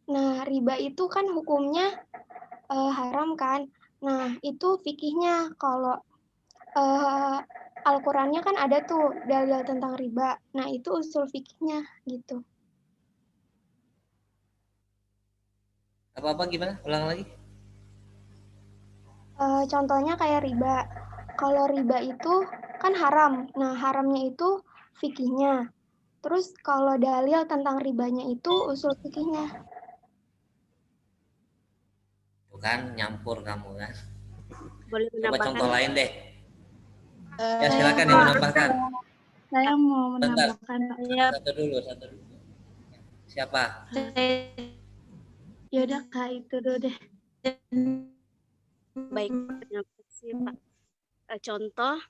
Nah, riba itu kan hukumnya haram kan. Nah, itu fikihnya kalau Al-Qur'annya kan ada tuh dalil tentang riba. Nah, itu usul fikihnya gitu. Apa-apa gimana? Ulang lagi. Contohnya kayak riba. Kalau riba itu kan haram. Nah, haramnya itu fikihnya. Terus kalau dalil tentang ribanya itu usul fikihnya. Tuh kan nyampur kamu kan. Boleh Coba menambahkan? contoh lain deh. Ya Saya silakan yang Pak, menambahkan. saya mau Bentar. menambahkan. Satu dulu, satu dulu. Siapa? Ya udah Kak, itu dulu deh. Baik, terima kasih Pak. Contoh,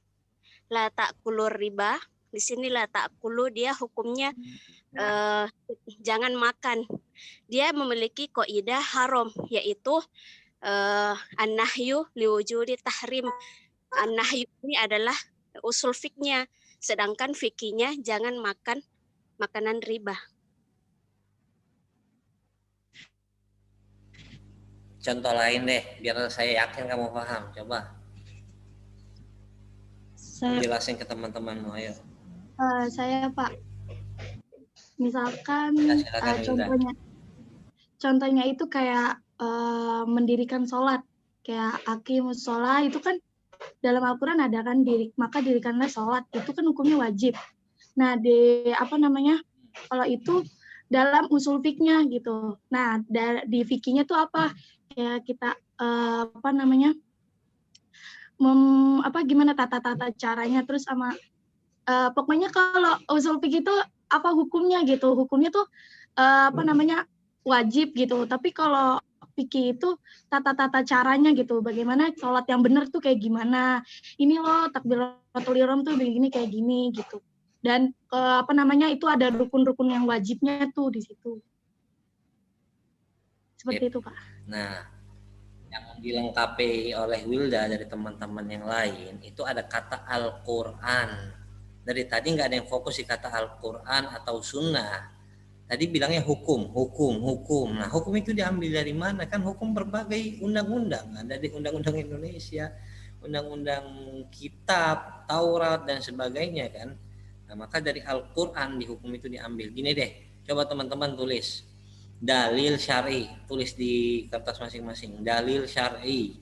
la ta'kulur riba. Di sini la ta'kulu dia hukumnya jangan makan. Dia memiliki kaidah haram, yaitu an-nahyu liwujudi tahrim. An-nahyu ini adalah usul fiknya, sedangkan fikihnya jangan makan makanan riba. Contoh lain deh, biar saya yakin kamu paham. Coba jelasin ke teman-temanmu, ayo. Saya Pak, misalkan Ya, silakan Wilda. contohnya itu kayak mendirikan sholat, kayak aqimus sholat itu kan dalam Al-Quran ada kan maka dirikanlah sholat, itu kan hukumnya wajib. Nah, kalau itu dalam usul fiknya gitu. Nah, di fikihnya tuh apa? Kayak kita gimana tata caranya, terus sama pokoknya kalau usul fikih itu apa hukumnya gitu. Hukumnya tuh wajib gitu. Tapi kalau fikih itu tata caranya gitu. Bagaimana sholat yang benar tuh kayak gimana. Ini loh takbiratul ihram tuh begini kayak gini gitu. Dan itu ada rukun-rukun yang wajibnya tuh di situ. Seperti itu, Pak. Nah, yang dilengkapi oleh Wilda dari teman-teman yang lain itu ada kata Al-Quran. Dari tadi nggak ada yang fokus di kata Al-Quran atau Sunnah. Tadi bilangnya hukum, hukum, hukum. Nah, hukum itu diambil dari mana? Kan hukum berbagai undang-undang. Ada di undang-undang Indonesia, undang-undang kitab, Taurat dan sebagainya kan. Nah, maka dari Al-Quran di hukum itu diambil. Gini deh, coba teman-teman tulis dalil syar'i, tulis di kertas masing-masing. Dalil syar'i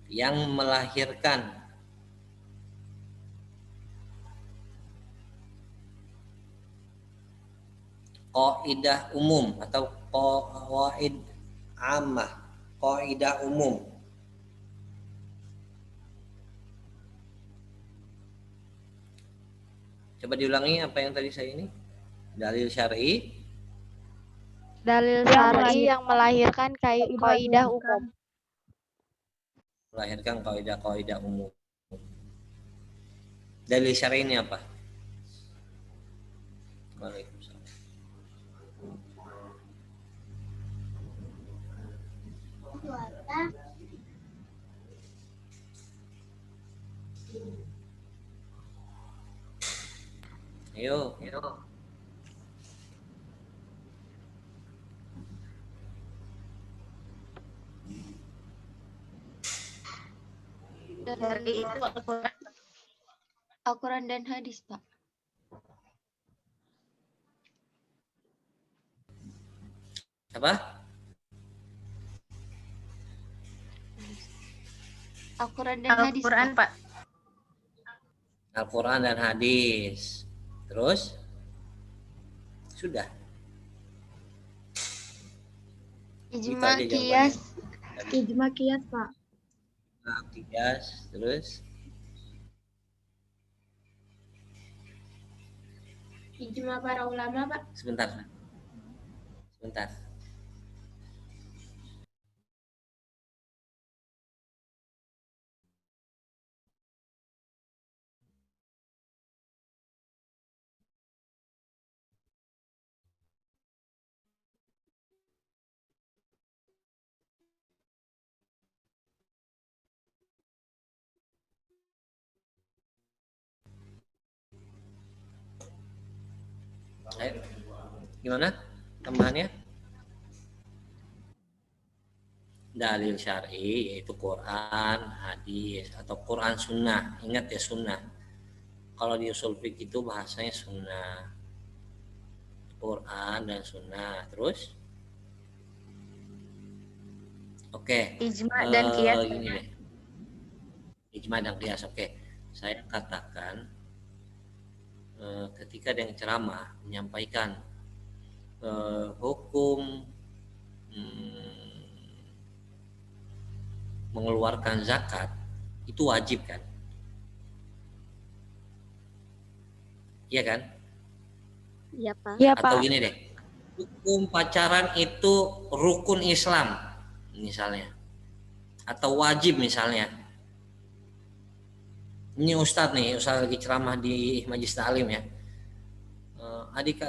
yang melahirkan kaidah umum atau qawaid ammah, kaidah umum. Coba diulangi apa yang tadi saya ini. Dalil syar'i. Dalil syar'i yang melahirkan kaidah umum. Melahirkan kaidah-kaidah umum. Dalil syar'i ini apa? Waalaikumsalam. Ayo. Dari itu Al-Quran dan hadis, Pak. Apa? Al-Quran dan hadis, Pak. Al-Quran dan hadis. Terus? Sudah. Ijma qiyas. Ijma qiyas, Pak. Nah, qiyas. Terus? Ijma para ulama, Pak. Sebentar. Ayo, gimana tambahannya? Dalil syar'i yaitu Quran, hadis atau Quran sunnah. Ingat ya sunnah. Kalau di usul fikih itu bahasanya sunnah. Quran dan sunnah. Terus? Oke. Ijma dan kias. Gini deh. Ijma dan kias. Oke. Saya katakan ketika ada yang ceramah menyampaikan hukum mengeluarkan zakat itu wajib kan? Iya kan? Iya, Pak. Iya, Atau Pak. gini deh, hukum pacaran itu rukun Islam misalnya, atau wajib misalnya. Ini Ustadz nih, Ustadz lagi ceramah di Majlis Ta'lim ya.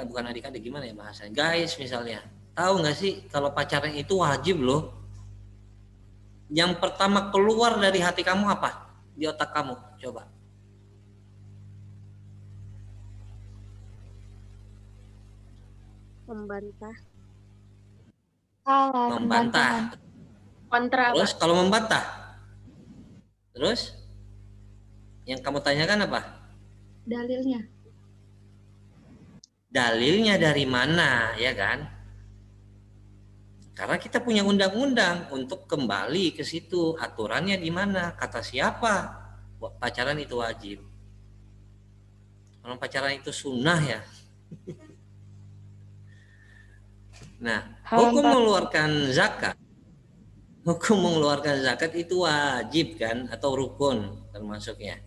Bukan adik-adik, gimana ya bahasanya? Guys misalnya, tahu nggak sih kalau pacaran itu wajib loh? Yang pertama keluar dari hati kamu apa? Di otak kamu, coba. Membantah. Salah. Membantah. Kontra, Terus kalau membantah, terus yang kamu tanyakan apa? dalilnya. Dalilnya dari mana, ya kan? Karena kita punya undang-undang untuk kembali ke situ. Aturannya di mana? Kata siapa? Pacaran itu wajib. Kalau pacaran itu sunnah ya. Nah, hukum mengeluarkan zakat. Hukum mengeluarkan zakat itu wajib kan atau rukun termasuknya.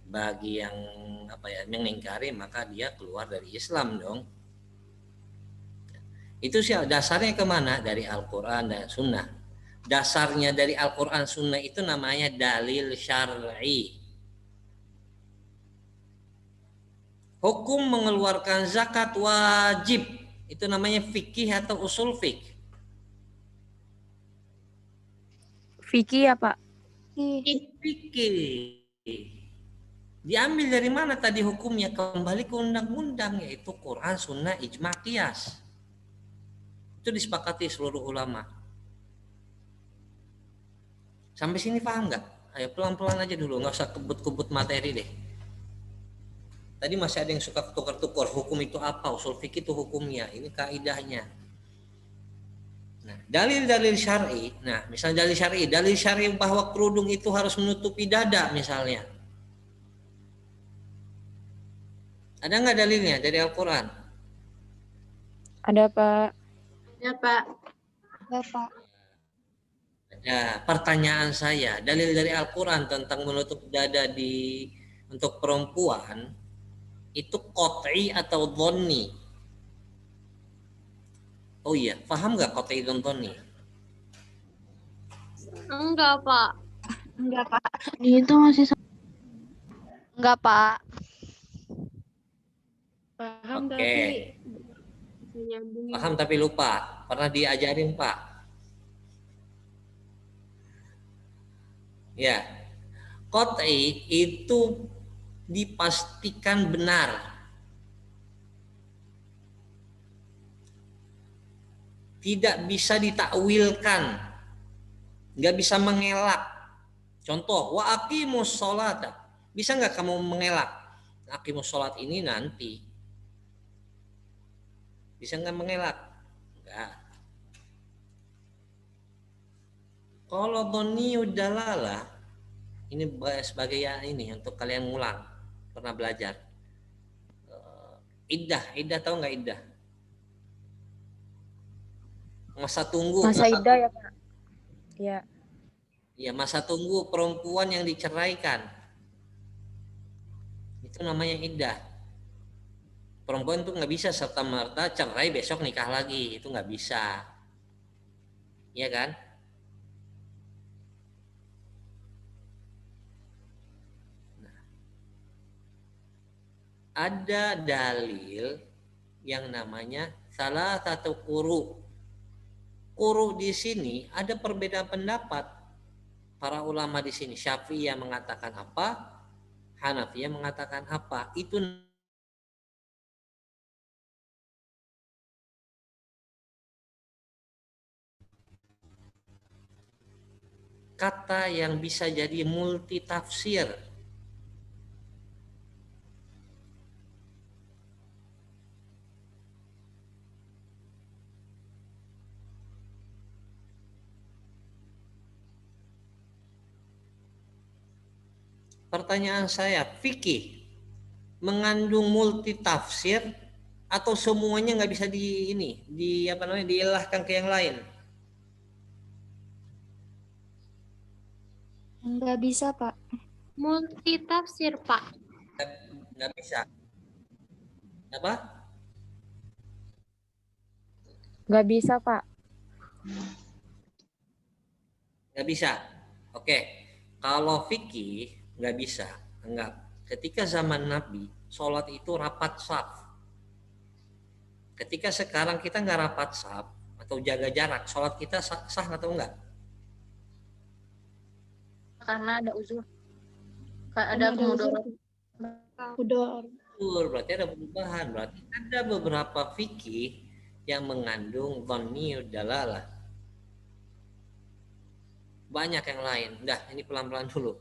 Bagi yang yang mengingkari maka dia keluar dari Islam dong. Itu sih dasarnya kemana? Dari Al-Quran dan Sunnah. Dasarnya dari Al-Quran Sunnah itu namanya dalil syar'i. Hukum mengeluarkan zakat wajib. Itu namanya fikih atau usul fikih. Fikih ya, Pak? Fikih. Diambil dari mana tadi hukumnya? Kembali ke undang-undang yaitu Quran, Sunnah, Ijma, Qiyas. Itu disepakati seluruh ulama. Sampai sini paham nggak? Ayo pelan-pelan aja dulu, nggak usah kebut-kebut materi deh. Tadi masih ada yang suka tukar-tukar hukum itu apa, usul fikih itu hukumnya, ini kaidahnya. Nah, dalil-dalil syar'i. Nah, misalnya dalil syar'i bahwa kerudung itu harus menutupi dada misalnya. Ada nggak dalilnya dari Al-Quran? Ada, Pak. Ya, Pak. Ada, Pak. Ada. Pertanyaan saya, dalil dari Al-Quran tentang menutup dada untuk perempuan itu qat'i atau dhonni? Oh iya, paham nggak qat'i dan dhonni? Enggak, Pak. Enggak, Pak. Itu masih Enggak, Pak. paham Oke. tapi Paham tapi lupa. Pernah diajarin, Pak? Ya. Qat'i itu dipastikan benar. Tidak bisa ditakwilkan. Nggak bisa mengelak. Contoh, wa aqimus sholata. Bisa nggak kamu mengelak? Aqimus sholat ini nanti. Bisa nggak mengelak? Enggak. Kalau dhoniyud dalalah, ini sebagai ini untuk kalian ngulang, pernah belajar. Iddah tahu nggak iddah? Masa tunggu. Masa iddah ya, Pak? Iya. Ya, masa tunggu perempuan yang diceraikan. Itu namanya iddah. Perempuan itu nggak bisa serta-merta cerai besok nikah lagi. Itu nggak bisa. Iya kan? Nah, ada dalil yang namanya salah satu quru. Quru di sini ada perbedaan pendapat. Para ulama di sini, Syafi'iyah mengatakan apa, Hanafiyah mengatakan apa. Itu kata yang bisa jadi multi tafsir. Pertanyaan saya, fikih mengandung multi tafsir atau semuanya nggak bisa diilahkan ke yang lain? Nggak bisa, Pak. Multi tafsir, Pak. Nggak bisa. Apa? Nggak bisa, Pak. Nggak bisa. Oke. Kalau fikih nggak bisa. Enggak. Ketika zaman Nabi, sholat itu rapat saf. Ketika sekarang kita nggak rapat saf atau jaga jarak, sholat kita sah atau enggak? Karena ada uzur. Ada Karena ada kemudarat. Udor. Berarti ada perubahan. Berarti ada beberapa fikih yang mengandung dhanni dalalah. Banyak yang lain. Dah, ini pelan-pelan dulu.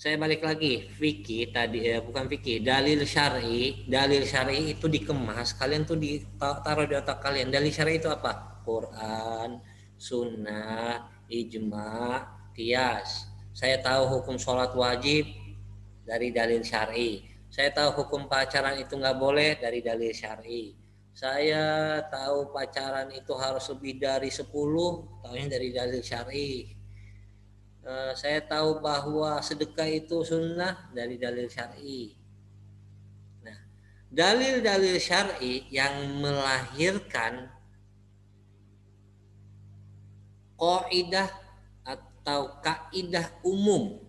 Saya balik lagi. Fikih tadi bukan fikih, dalil syar'i. Dalil syar'i itu dikemas, kalian tuh ditaruh di otak kalian. Dalil syar'i itu apa? Quran, sunnah, ijma, qiyas. Saya tahu hukum sholat wajib dari dalil syar'i. Saya tahu hukum pacaran itu nggak boleh dari dalil syar'i. Saya tahu pacaran itu harus lebih dari 10, tahunya dari dalil syar'i. Saya tahu bahwa sedekah itu sunnah dari dalil syar'i. Nah, dalil-dalil syar'i yang melahirkan qaidah atau kaidah umum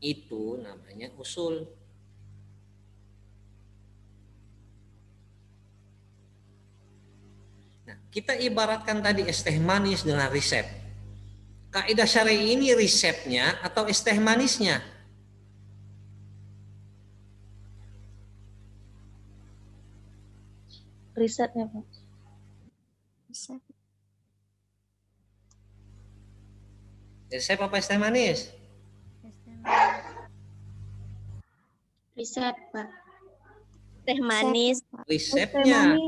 itu namanya usul. Nah, kita ibaratkan tadi es teh manis dengan resep. Kaidah syar'i ini resepnya atau es teh manisnya? Risetnya, Pak. Bisa. Resep apa es teh manis? Riset, Pak. Teh manis. Resepnya.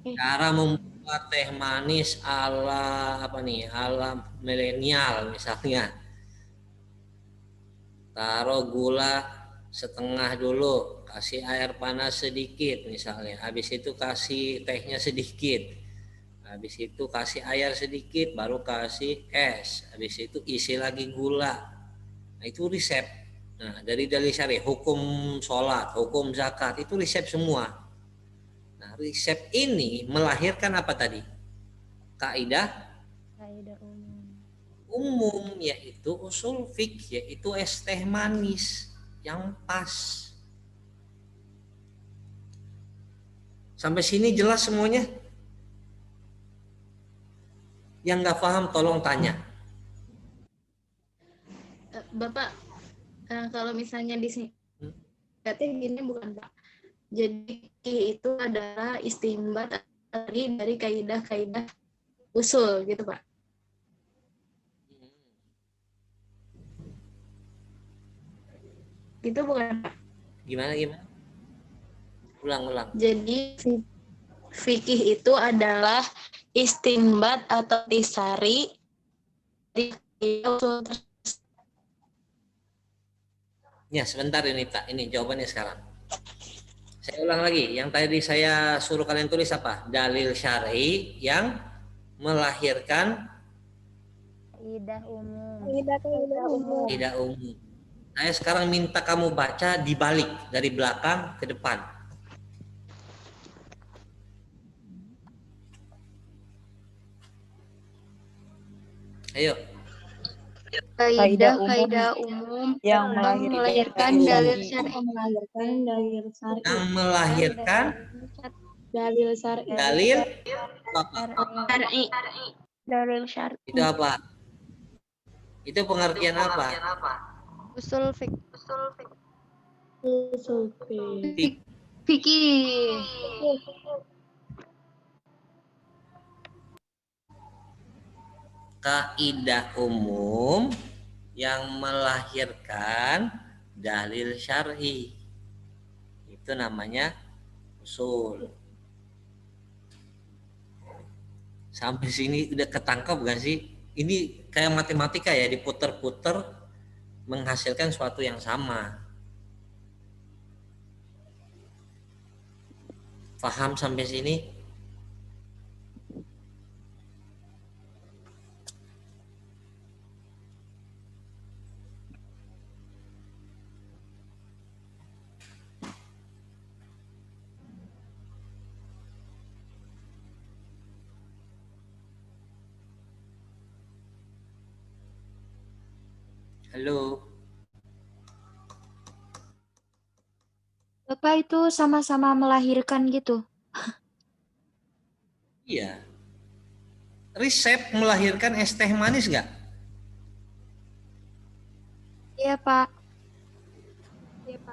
Cara membuat teh manis ala apa nih? Ala milenial misalnya. Taruh gula setengah dulu, kasih air panas sedikit misalnya. Habis itu kasih tehnya sedikit. Habis itu kasih air sedikit, baru kasih es. Habis itu isi lagi gula. Nah, itu resep. Nah, dari dalil syar'i, hukum sholat, hukum zakat, itu resep semua. Nah, resep ini melahirkan apa tadi? Kaidah umum, yaitu usul fikih, yaitu es teh manis yang pas. Sampai sini jelas semuanya? Yang nggak paham tolong tanya. Bapak, kalau misalnya di sini, berarti gini bukan Pak? Jadi itu adalah istinbat dari kaidah-kaidah usul gitu Pak? Gitu bukan Pak? Gimana? Ulang. Jadi fikih itu adalah istinbat atau tisari dari usul. Ya, sebentar ini Pak. Ini jawabannya sekarang. Saya ulang lagi. Yang tadi saya suruh kalian tulis apa? Dalil syar'i yang melahirkan Kaidah umum. kaidah umum. Saya sekarang minta kamu baca dibalik dari belakang ke depan. Ayo. Kaidah umum yang melahirkan dalil syar'i. Yang melahirkan Dalil syar'i. dalil apa? Syar'i. Dalil syar'i. Itu apa? Itu pengertian apa? Usul fik. Usul fikih. Fikih. kaidah umum yang melahirkan dalil syar'i. Itu namanya usul. Sampai sini udah ketangkap gak sih? Ini kayak matematika ya, diputer-puter menghasilkan suatu yang sama. Paham sampai sini? Halo. Bapak itu sama-sama melahirkan gitu. Iya. Resep melahirkan es teh manis nggak? Iya, Pak.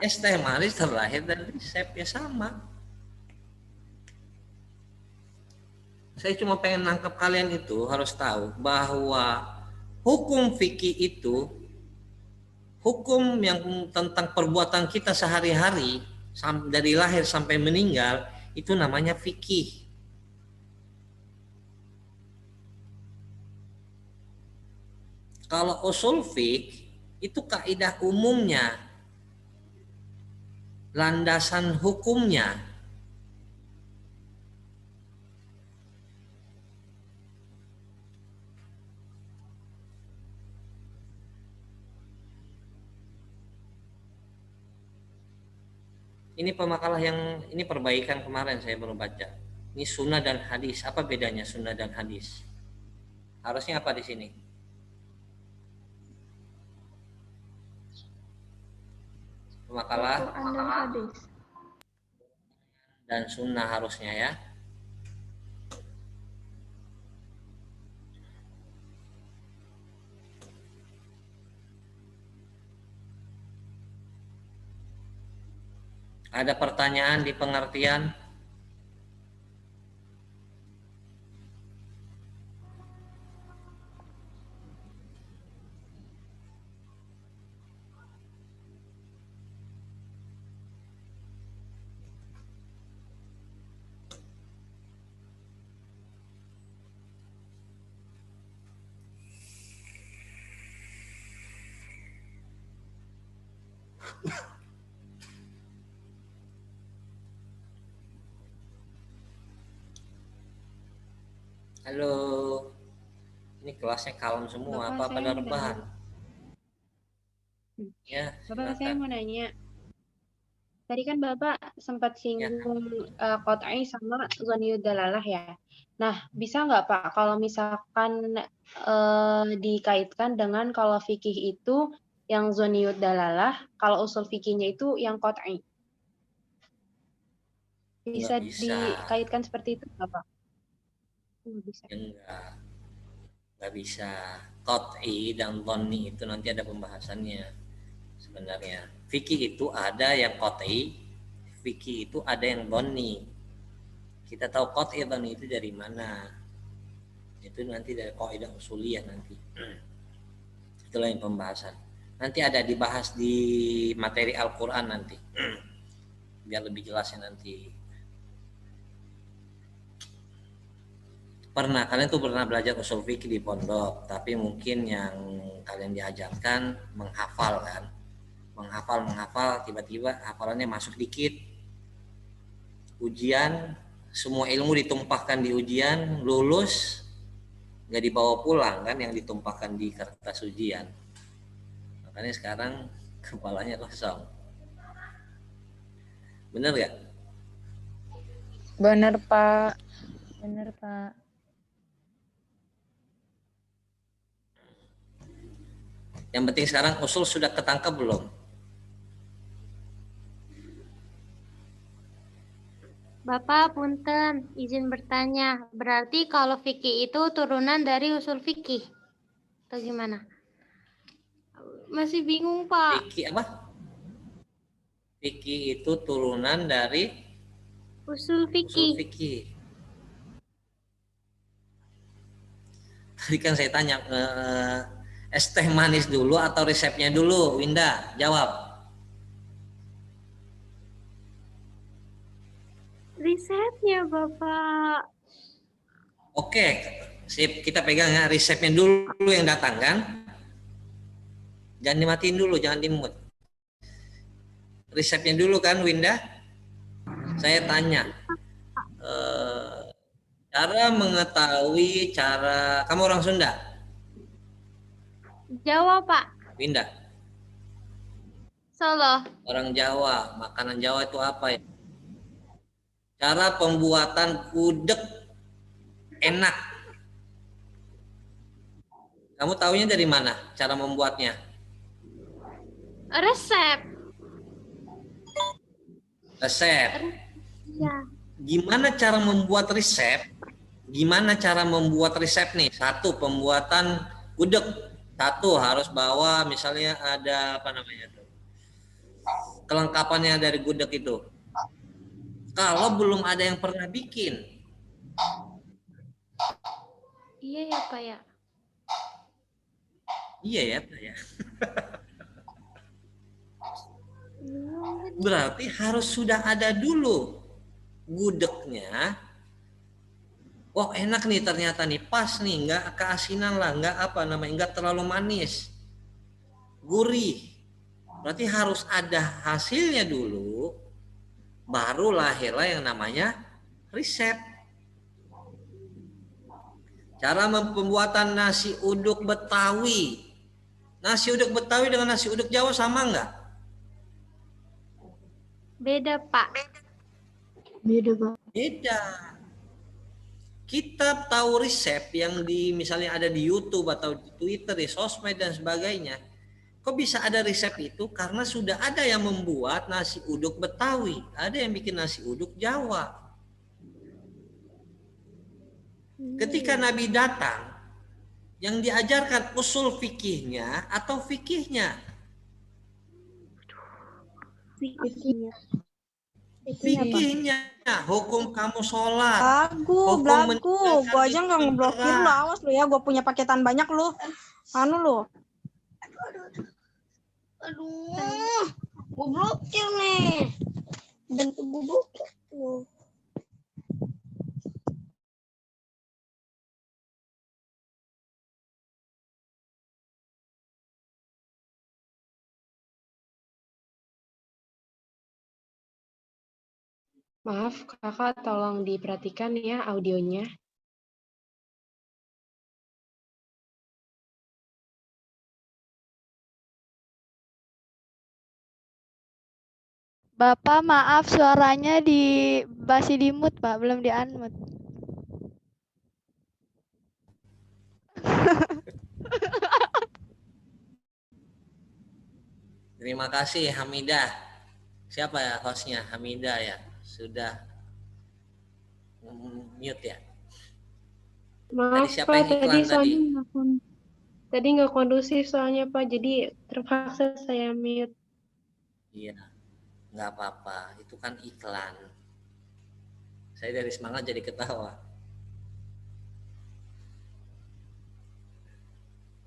Es teh manis terlahir dari resep ya sama. Saya cuma pengen nangkep kalian itu harus tahu bahwa hukum fikih itu hukum yang tentang perbuatan kita sehari-hari dari lahir sampai meninggal itu namanya fikih. Kalau usul fiqh itu kaidah umumnya, landasan hukumnya. Ini pemakalah yang ini perbaikan kemarin saya baru baca. Ini sunnah dan hadis. Apa bedanya sunnah dan hadis? Harusnya apa di sini? Makalah dan sunnah harusnya ya. Ada pertanyaan di pengertian? Halo. Ini kelasnya kalem semua. Bapak, apa pada rebahan? Ya, Bapak, saya silakan. mau nanya. Tadi kan Bapak sempat singgung qat'i sama zhaniyud dalalah ya. Nah, bisa nggak Pak kalau misalkan dikaitkan dengan kalau fikih itu yang zhaniyud dalalah, kalau usul fikihnya itu yang qat'i? Bisa Nggak bisa. dikaitkan seperti itu nggak Pak? Nggak bisa. Nggak bisa. Qat'i dan dhonni itu nanti ada pembahasannya sebenarnya. Fikih itu ada yang qat'i, fikih itu ada yang dhonni. Kita tahu qat'i dhonni itu dari mana? Itu nanti dari kaidah usuliyah nanti. Itulah yang pembahasan. Nanti ada dibahas di materi Al-Qur'an nanti. Biar lebih jelasnya nanti. Kalian tuh pernah belajar usul fikih di pondok, tapi mungkin yang kalian diajarkan menghafal kan, menghafal, tiba-tiba hafalannya masuk dikit. Ujian, semua ilmu ditumpahkan di ujian, lulus, nggak dibawa pulang kan, yang ditumpahkan di kertas ujian. Makanya sekarang kepalanya kosong. Bener gak? Bener, Pak. Bener, Pak. Yang penting sekarang usul sudah ketangkap belum? Bapak, punten, izin bertanya. Berarti kalau fikih itu turunan dari usul fikih? Atau gimana? Masih bingung, Pak. Fikih apa? Fikih itu turunan dari Usul usul fikih. fikih. Tadi kan saya tanya, es teh manis dulu atau resepnya dulu? Winda, jawab. Risetnya, Bapak. Oke, sip, kita pegang ya, resepnya dulu yang datang kan? Jangan dimatiin dulu, jangan dimut. Resepnya dulu kan, Winda? Saya tanya, cara mengetahui kamu orang Sunda? Jawa, Pak. Winda? Solo. Orang Jawa, makanan Jawa itu apa ya? Cara pembuatan gudeg enak. Kamu taunya dari mana cara membuatnya? Resep. Resep. Ya. Gimana cara membuat resep? Gimana cara membuat resep nih? Satu, pembuatan gudeg. Satu, harus bawa misalnya ada apa namanya tuh? Kelengkapannya dari gudeg itu. Kalau belum ada yang pernah bikin. Iya ya, Pak ya. Iya ya, Pak ya. Berarti harus sudah ada dulu gudegnya. Wah, enak nih ternyata nih, pas nih, nggak keasinan lah, nggak apa namanya, nggak terlalu manis, gurih. Berarti harus ada hasilnya dulu, baru lahirlah yang namanya resep. Cara pembuatan nasi uduk Betawi. Nasi uduk Betawi dengan nasi uduk Jawa sama nggak? Beda, Pak. Beda, Pak. Beda. Kita tahu resep yang misalnya ada di YouTube atau di Twitter, di sosmed dan sebagainya. Kok bisa ada resep itu? Karena sudah ada yang membuat nasi uduk Betawi, ada yang bikin nasi uduk Jawa. Ketika Nabi datang, yang diajarkan usul fikihnya atau fikihnya? Fikihnya, hukum kamu sholat. Belagu. Gue aja nggak ngeblokir lo, awas lo ya. Gue punya paketan banyak lo. Anu lo. Aduh, gue blokir nih. Bentuk gue blokir lo. Maaf, kakak tolong diperhatikan ya audionya. Bapak, maaf suaranya masih di mute, Pak, belum di unmute. Terima kasih Hamidah. Siapa ya hostnya? Hamidah ya. Sudah mute ya. Maaf siapa Pak, yang iklan tadi nggak kondusif soalnya Pak, jadi terpaksa saya mute. Iya, nggak apa-apa. Itu kan iklan. Saya dari semangat jadi ketawa.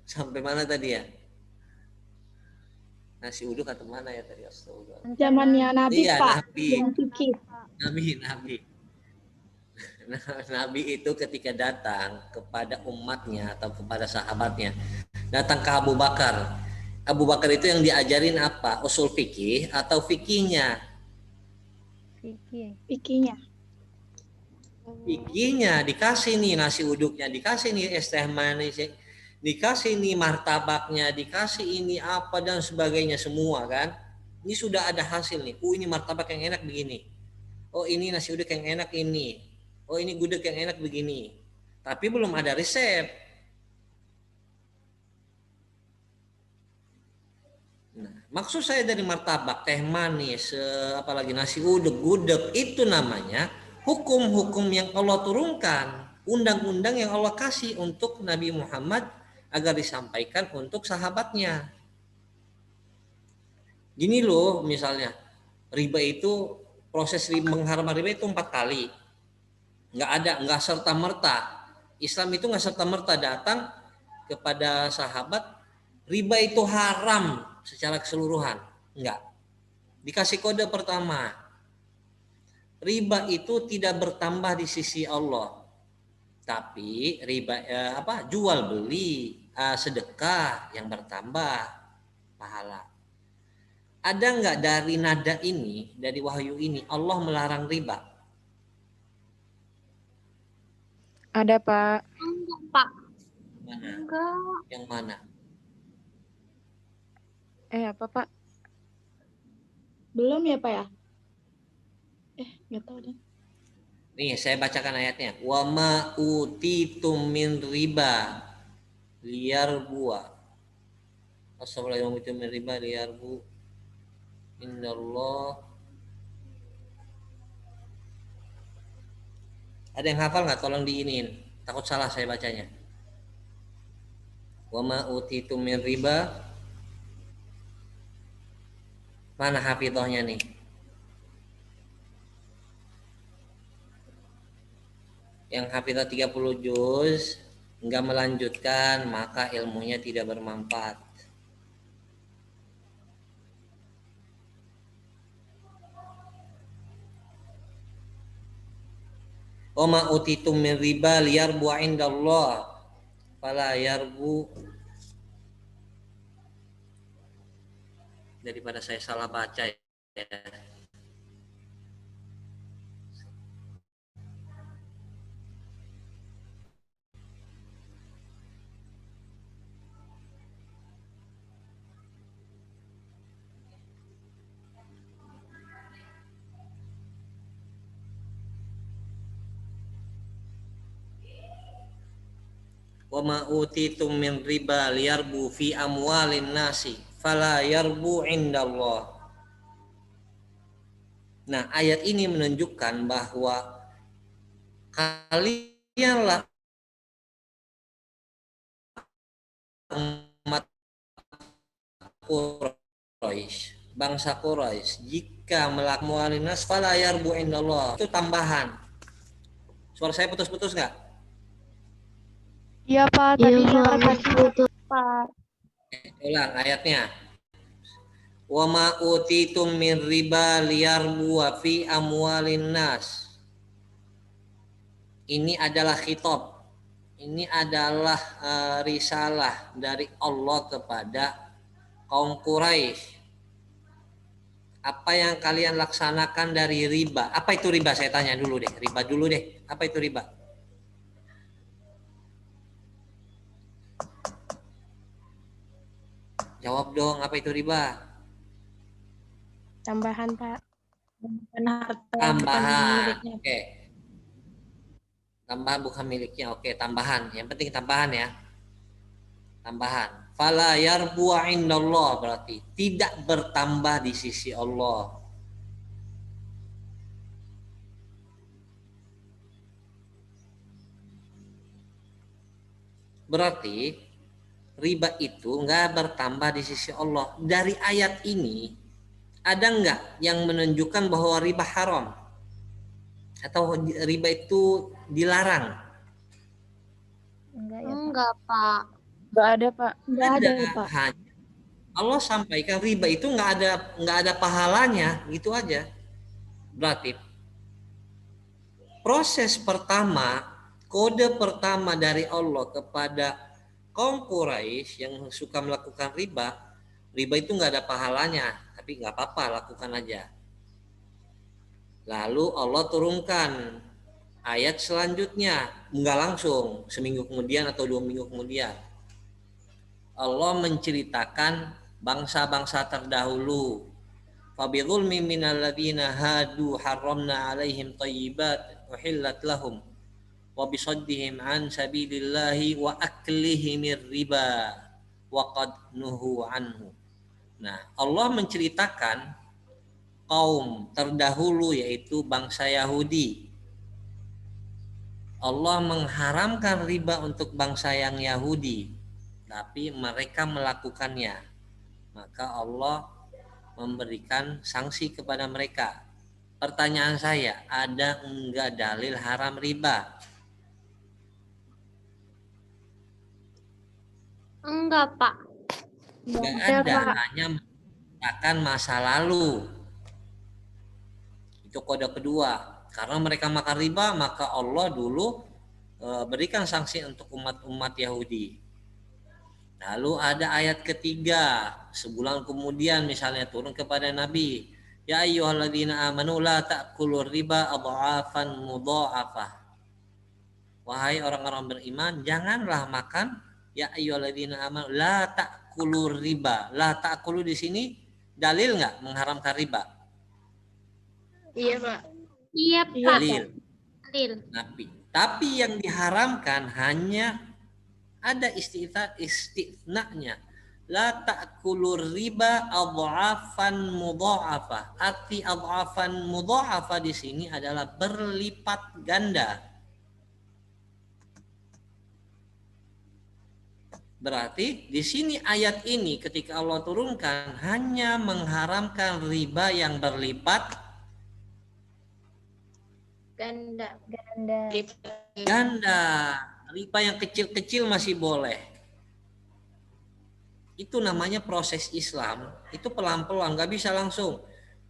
Sampai mana tadi ya? Nasi uduk atau mana ya tadi? Zamannya Nabi, iya, Pak. Nabi. Nabi itu ketika datang kepada umatnya atau kepada sahabatnya, datang ke Abu Bakar. Abu Bakar itu yang diajarin apa? Usul fikih atau fikihnya? Fikihnya. Fikihnya dikasih nih nasi uduknya, dikasih nih es teh manis, dikasih nih martabaknya, dikasih ini apa dan sebagainya semua kan. Ini sudah ada hasil nih. Oh, ini martabak yang enak begini. Oh, ini nasi uduk yang enak ini. Oh, ini gudeg yang enak begini. Tapi belum ada resep. Nah, maksud saya dari martabak, teh manis, apalagi nasi uduk, gudeg, itu namanya hukum-hukum yang Allah turunkan, undang-undang yang Allah kasih untuk Nabi Muhammad agar disampaikan untuk sahabatnya. Gini loh, misalnya riba itu, proses mengharamkan riba itu 4 kali. Nggak serta merta Islam itu nggak serta-merta datang kepada sahabat riba itu haram secara keseluruhan. Enggak. Dikasih kode pertama. Riba itu tidak bertambah di sisi Allah. Tapi riba jual beli, sedekah yang bertambah pahala. Ada enggak dari nada ini, dari wahyu ini Allah melarang riba? Ada, Pak. Enggak, Pak. Mana? Enggak. Yang mana? Apa, Pak? Belum ya, Pak ya? Nggak tahu deh. Nih, saya bacakan ayatnya. Wa ma utitum min riba liyarbu'a. Assalamualaikum min riba liyarbu. Indallah. Ada yang hafal nggak? Tolong diinin. Takut salah saya bacanya. Wa ma utitum min riba. Mana hafidhahnya nih? Yang hafidhah 30 juz enggak melanjutkan, maka ilmunya tidak bermanfaat. Wa ma utitum min riba liyarbu 'indallah fala yarbu. Daripada saya salah baca ya. Wa ma utitum min riba liyarbu fi amwalin nasi fala yarbu indallah. Nah, ayat ini menunjukkan bahwa kalianlah umat Quraisy, bangsa Quraisy, jika melakukan amwalin nas fala yarbu indallah. Itu tambahan. Suara saya putus-putus nggak? Iya, Pak. Tadi dengar Pak. Ulang ayatnya. Wa ma utitum min riba liyarbu fi amwalin nas. Ini adalah khitab. Ini adalah risalah dari Allah kepada kaum Quraisy. Apa yang kalian laksanakan dari riba? Apa itu riba? Saya tanya dulu deh. Riba dulu deh. Apa itu riba? Jawab dong, apa itu riba? Tambahan, Pak. Tambahan. Oke. Tambahan bukan miliknya. Oke, tambahan. Yang penting tambahan ya. Tambahan. Fala yarbu indallah, berarti tidak bertambah di sisi Allah. Berarti riba itu nggak bertambah di sisi Allah. Dari ayat ini ada nggak yang menunjukkan bahwa riba haram atau riba itu dilarang? Enggak ya, Pak. Enggak, Pak. Enggak ada, Pak. Nggak ada, Pak. Hanya Allah sampaikan riba itu nggak ada pahalanya, gitu aja. Berarti proses pertama, kode pertama dari Allah kepada kaum Quraisy yang suka melakukan riba itu nggak ada pahalanya, tapi nggak apa-apa, lakukan aja. Lalu Allah turunkan ayat selanjutnya, nggak langsung, seminggu kemudian atau 2 minggu kemudian. Allah menceritakan bangsa-bangsa terdahulu. Fabidhulmi minal ladzina hadu harramna alaihim thayyibat uhillat lahum wa bisaddihim an sabilillahi wa aklihimir riba wa qad nuhu anhu. Nah, Allah menceritakan kaum terdahulu yaitu bangsa Yahudi. Allah mengharamkan riba untuk bangsa yang Yahudi, tapi mereka melakukannya. Maka Allah memberikan sanksi kepada mereka. Pertanyaan saya, ada enggak dalil haram riba? Enggak, Pak. Nggak ada, ada, Pak. hanya menceritakan masa lalu. Itu kode kedua. Karena mereka makan riba, maka Allah dulu berikan sanksi untuk umat-umat Yahudi. Lalu ada ayat ketiga, sebulan kemudian misalnya turun kepada Nabi, ya ayyuhalladzina amanu la ta'kulur riba adha'afan mudha'afah. Wahai orang-orang beriman, janganlah makan, ya ayyuhalladzina amanu la ta'kulur riba. La ta'kulu di sini dalil nggak mengharamkan riba? Iya, Pak. Iya, Pak. Dalil. Dalil. Tapi yang diharamkan hanya ada istisna-nya. La ta'kulur riba adha'afan mudha'afah. Arti adha'afan mudha'afah di sini adalah berlipat ganda. Berarti di sini ayat ini ketika Allah turunkan hanya mengharamkan riba yang berlipat Ganda. ganda. Riba yang kecil-kecil masih boleh. Itu namanya proses Islam. Itu pelan-pelan, nggak bisa langsung.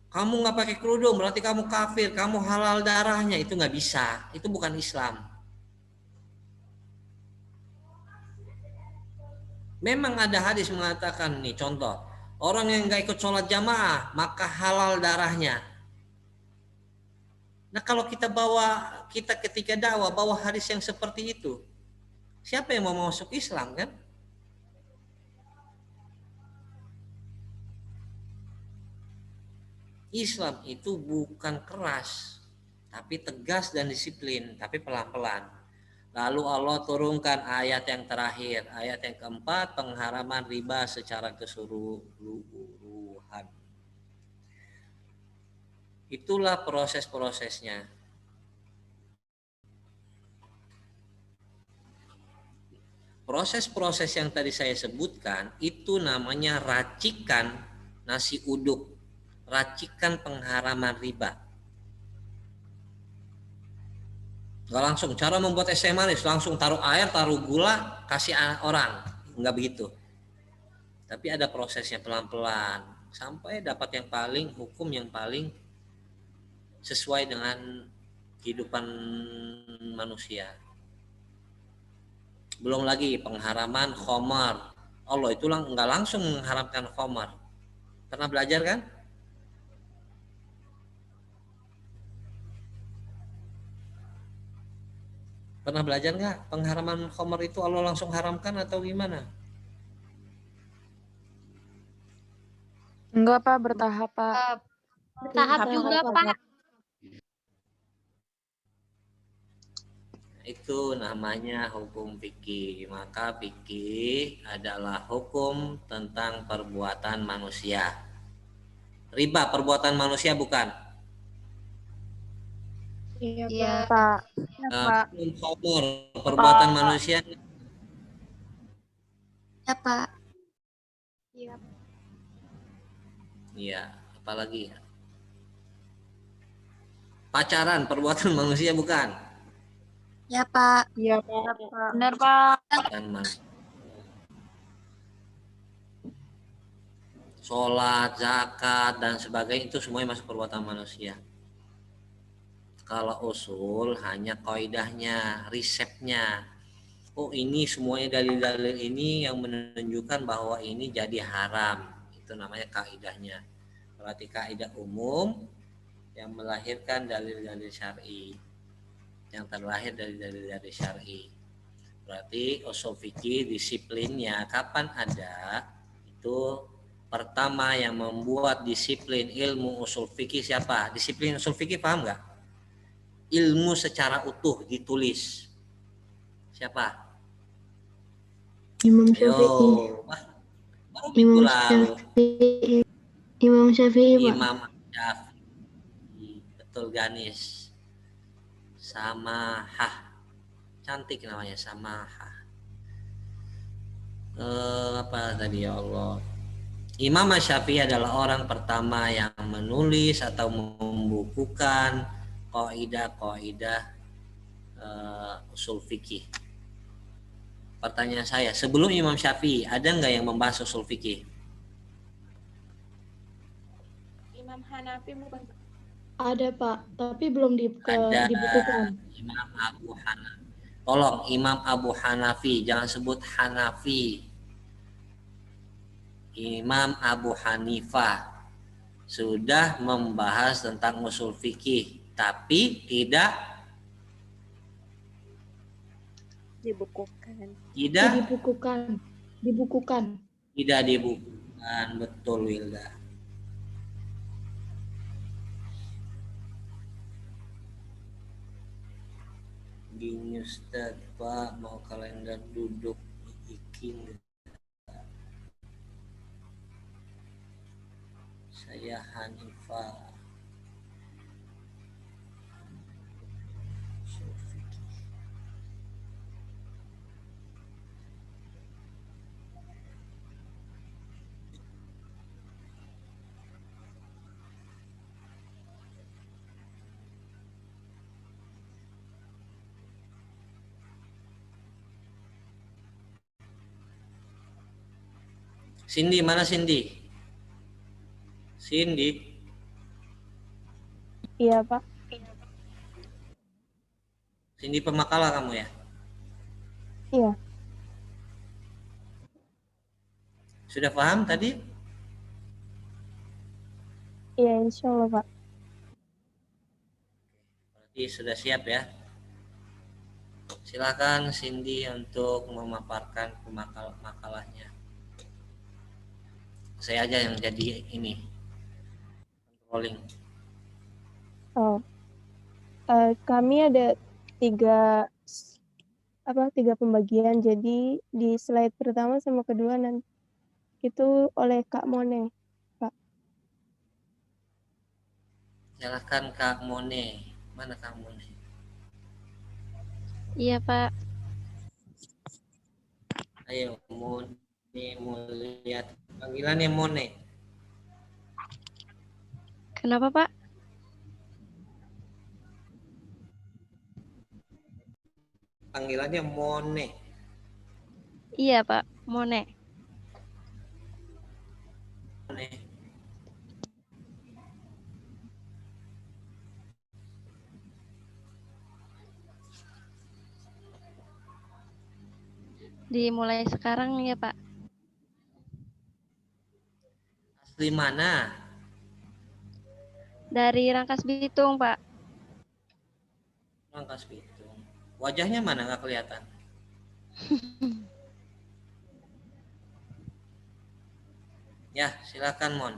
Kamu nggak pakai kerudung berarti kamu kafir, kamu halal darahnya, itu nggak bisa. Itu bukan Islam. Memang ada hadis mengatakan nih, contoh, orang yang nggak ikut sholat jamaah maka halal darahnya. Nah kalau kita ketika dakwah bawa hadis yang seperti itu, siapa yang mau masuk Islam kan? Islam itu bukan keras, tapi tegas dan disiplin, tapi pelan-pelan. Lalu Allah turunkan ayat yang terakhir, ayat yang keempat, pengharaman riba secara keseluruhan. Itulah proses-prosesnya. Proses-proses yang tadi saya sebutkan itu namanya racikan nasi uduk, racikan pengharaman riba. Nggak langsung, cara membuat es teh manis langsung taruh air, taruh gula, kasih orang, nggak begitu. Tapi ada prosesnya pelan-pelan sampai dapat hukum yang paling sesuai dengan kehidupan manusia. Belum lagi pengharaman khamar. Allah itu nggak langsung mengharamkan khamar. Pernah belajar kan? Pernah belajar nggak? Pengharaman khamar itu Allah langsung haramkan atau gimana? Enggak, Pak, bertahap, Pak. Bertahap juga, Pak. Itu namanya hukum fikih. Maka fikih adalah hukum tentang perbuatan manusia. Riba perbuatan manusia bukan? Iya, Pak. Khamar perbuatan manusia. Ya, Pak. Iya, apalagi ya? Pacaran perbuatan manusia bukan? Ya, Pak. Iya, Pak. Benar, Pak. Sholat, zakat, dan sebagainya itu semuanya masuk perbuatan manusia. Kalau usul hanya kaidahnya, resepnya. Oh ini semuanya dalil-dalil ini yang menunjukkan bahwa ini jadi haram. Itu namanya kaidahnya. Berarti kaidah umum yang melahirkan dalil-dalil syar'i. Yang terlahir dari dalil-dalil syar'i. Berarti usul fikih disiplinnya kapan ada? Itu pertama yang membuat disiplin ilmu usul fikih siapa? Disiplin usul fikih paham nggak? Ilmu secara utuh ditulis. Siapa? Imam Syafi'i. Imam Syafi'i. Imam Syafi'i, Pak. Imam Syafi'i. Betul Ganis. Samahah. Cantik namanya Samahah. Apa tadi ya Allah? Imam Syafi'i adalah orang pertama yang menulis atau membukukan kaidah-kaidah usul fikih. pertanyaan saya, sebelum Imam Syafi'i ada nggak yang membahas usul fikih? Imam Hanafi bukan, Pak? Ada Pak, tapi belum Ada dibukukan. Imam Abu Hanafi. Tolong Imam Abu Hanafi, jangan sebut Hanafi. Imam Abu Hanifah sudah membahas tentang usul fikih, tapi tidak Dibukukan. Dibukukan. Tidak dibukukan, betul Wilda. Gini Ustaz, Pak, mau kalender duduk iking. Saya Hanifah. Cindy, mana Cindy? Cindy. Iya, Pak. Cindy Pemakala kamu ya? Iya. Sudah paham tadi? Iya, insya Allah, Pak. Berarti sudah siap ya? Silakan Cindy untuk memaparkan makalahnya. Saya aja yang jadi ini controlling. Oh, kami ada tiga pembagian. Jadi di slide pertama sama kedua nanti itu oleh Kak Mone, Pak. Silakan Kak Mone. Mana Kak Mone? Iya, Pak. Ayo Mone, mau lihat panggilannya Mone. Kenapa, Pak? Panggilannya Mone. Iya, Pak. Mone. Mone. Dimulai sekarang ya, Pak. Asli mana? Dari Rangkas Bitung, Pak. Rangkas Bitung. Wajahnya mana nggak kelihatan? Ya, silakan Mon.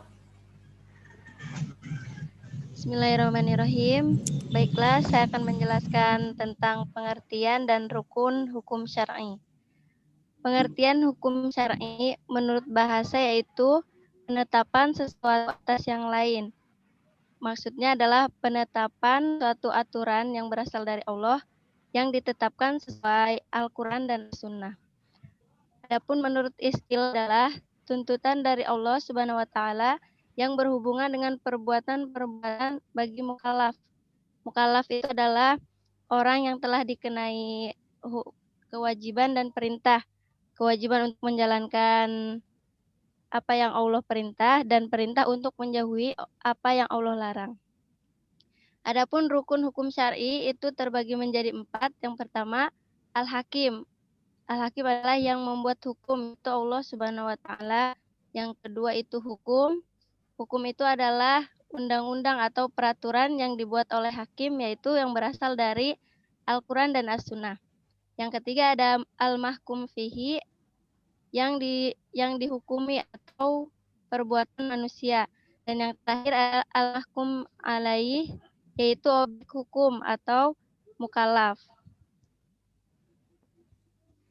Bismillahirrahmanirrahim. Baiklah, saya akan menjelaskan tentang pengertian dan rukun hukum syar'i. Pengertian hukum syar'i menurut bahasa yaitu penetapan sesuatu atas yang lain. Maksudnya adalah penetapan suatu aturan yang berasal dari Allah yang ditetapkan sesuai Al-Quran dan Sunnah. Adapun menurut istilah adalah tuntutan dari Allah Subhanahu wa Ta'ala yang berhubungan dengan perbuatan-perbuatan bagi mukallaf. Mukallaf itu adalah orang yang telah dikenai kewajiban dan perintah. Kewajiban untuk menjalankan apa yang Allah perintah dan perintah untuk menjauhi apa yang Allah larang. Adapun rukun hukum syar'i itu terbagi menjadi 4. Yang pertama, Al-Hakim. Al-Hakim adalah yang membuat hukum, itu Allah Subhanahu wa Ta'ala. Yang kedua itu hukum. Hukum itu adalah undang-undang atau peraturan yang dibuat oleh hakim, yaitu yang berasal dari Al-Quran dan As-Sunnah. Yang ketiga ada Al-Mahkum Fihi, yang dihukumi atau perbuatan manusia. Dan yang terakhir adalah Al-Mahkum Alaih, yaitu objek hukum atau mukallaf.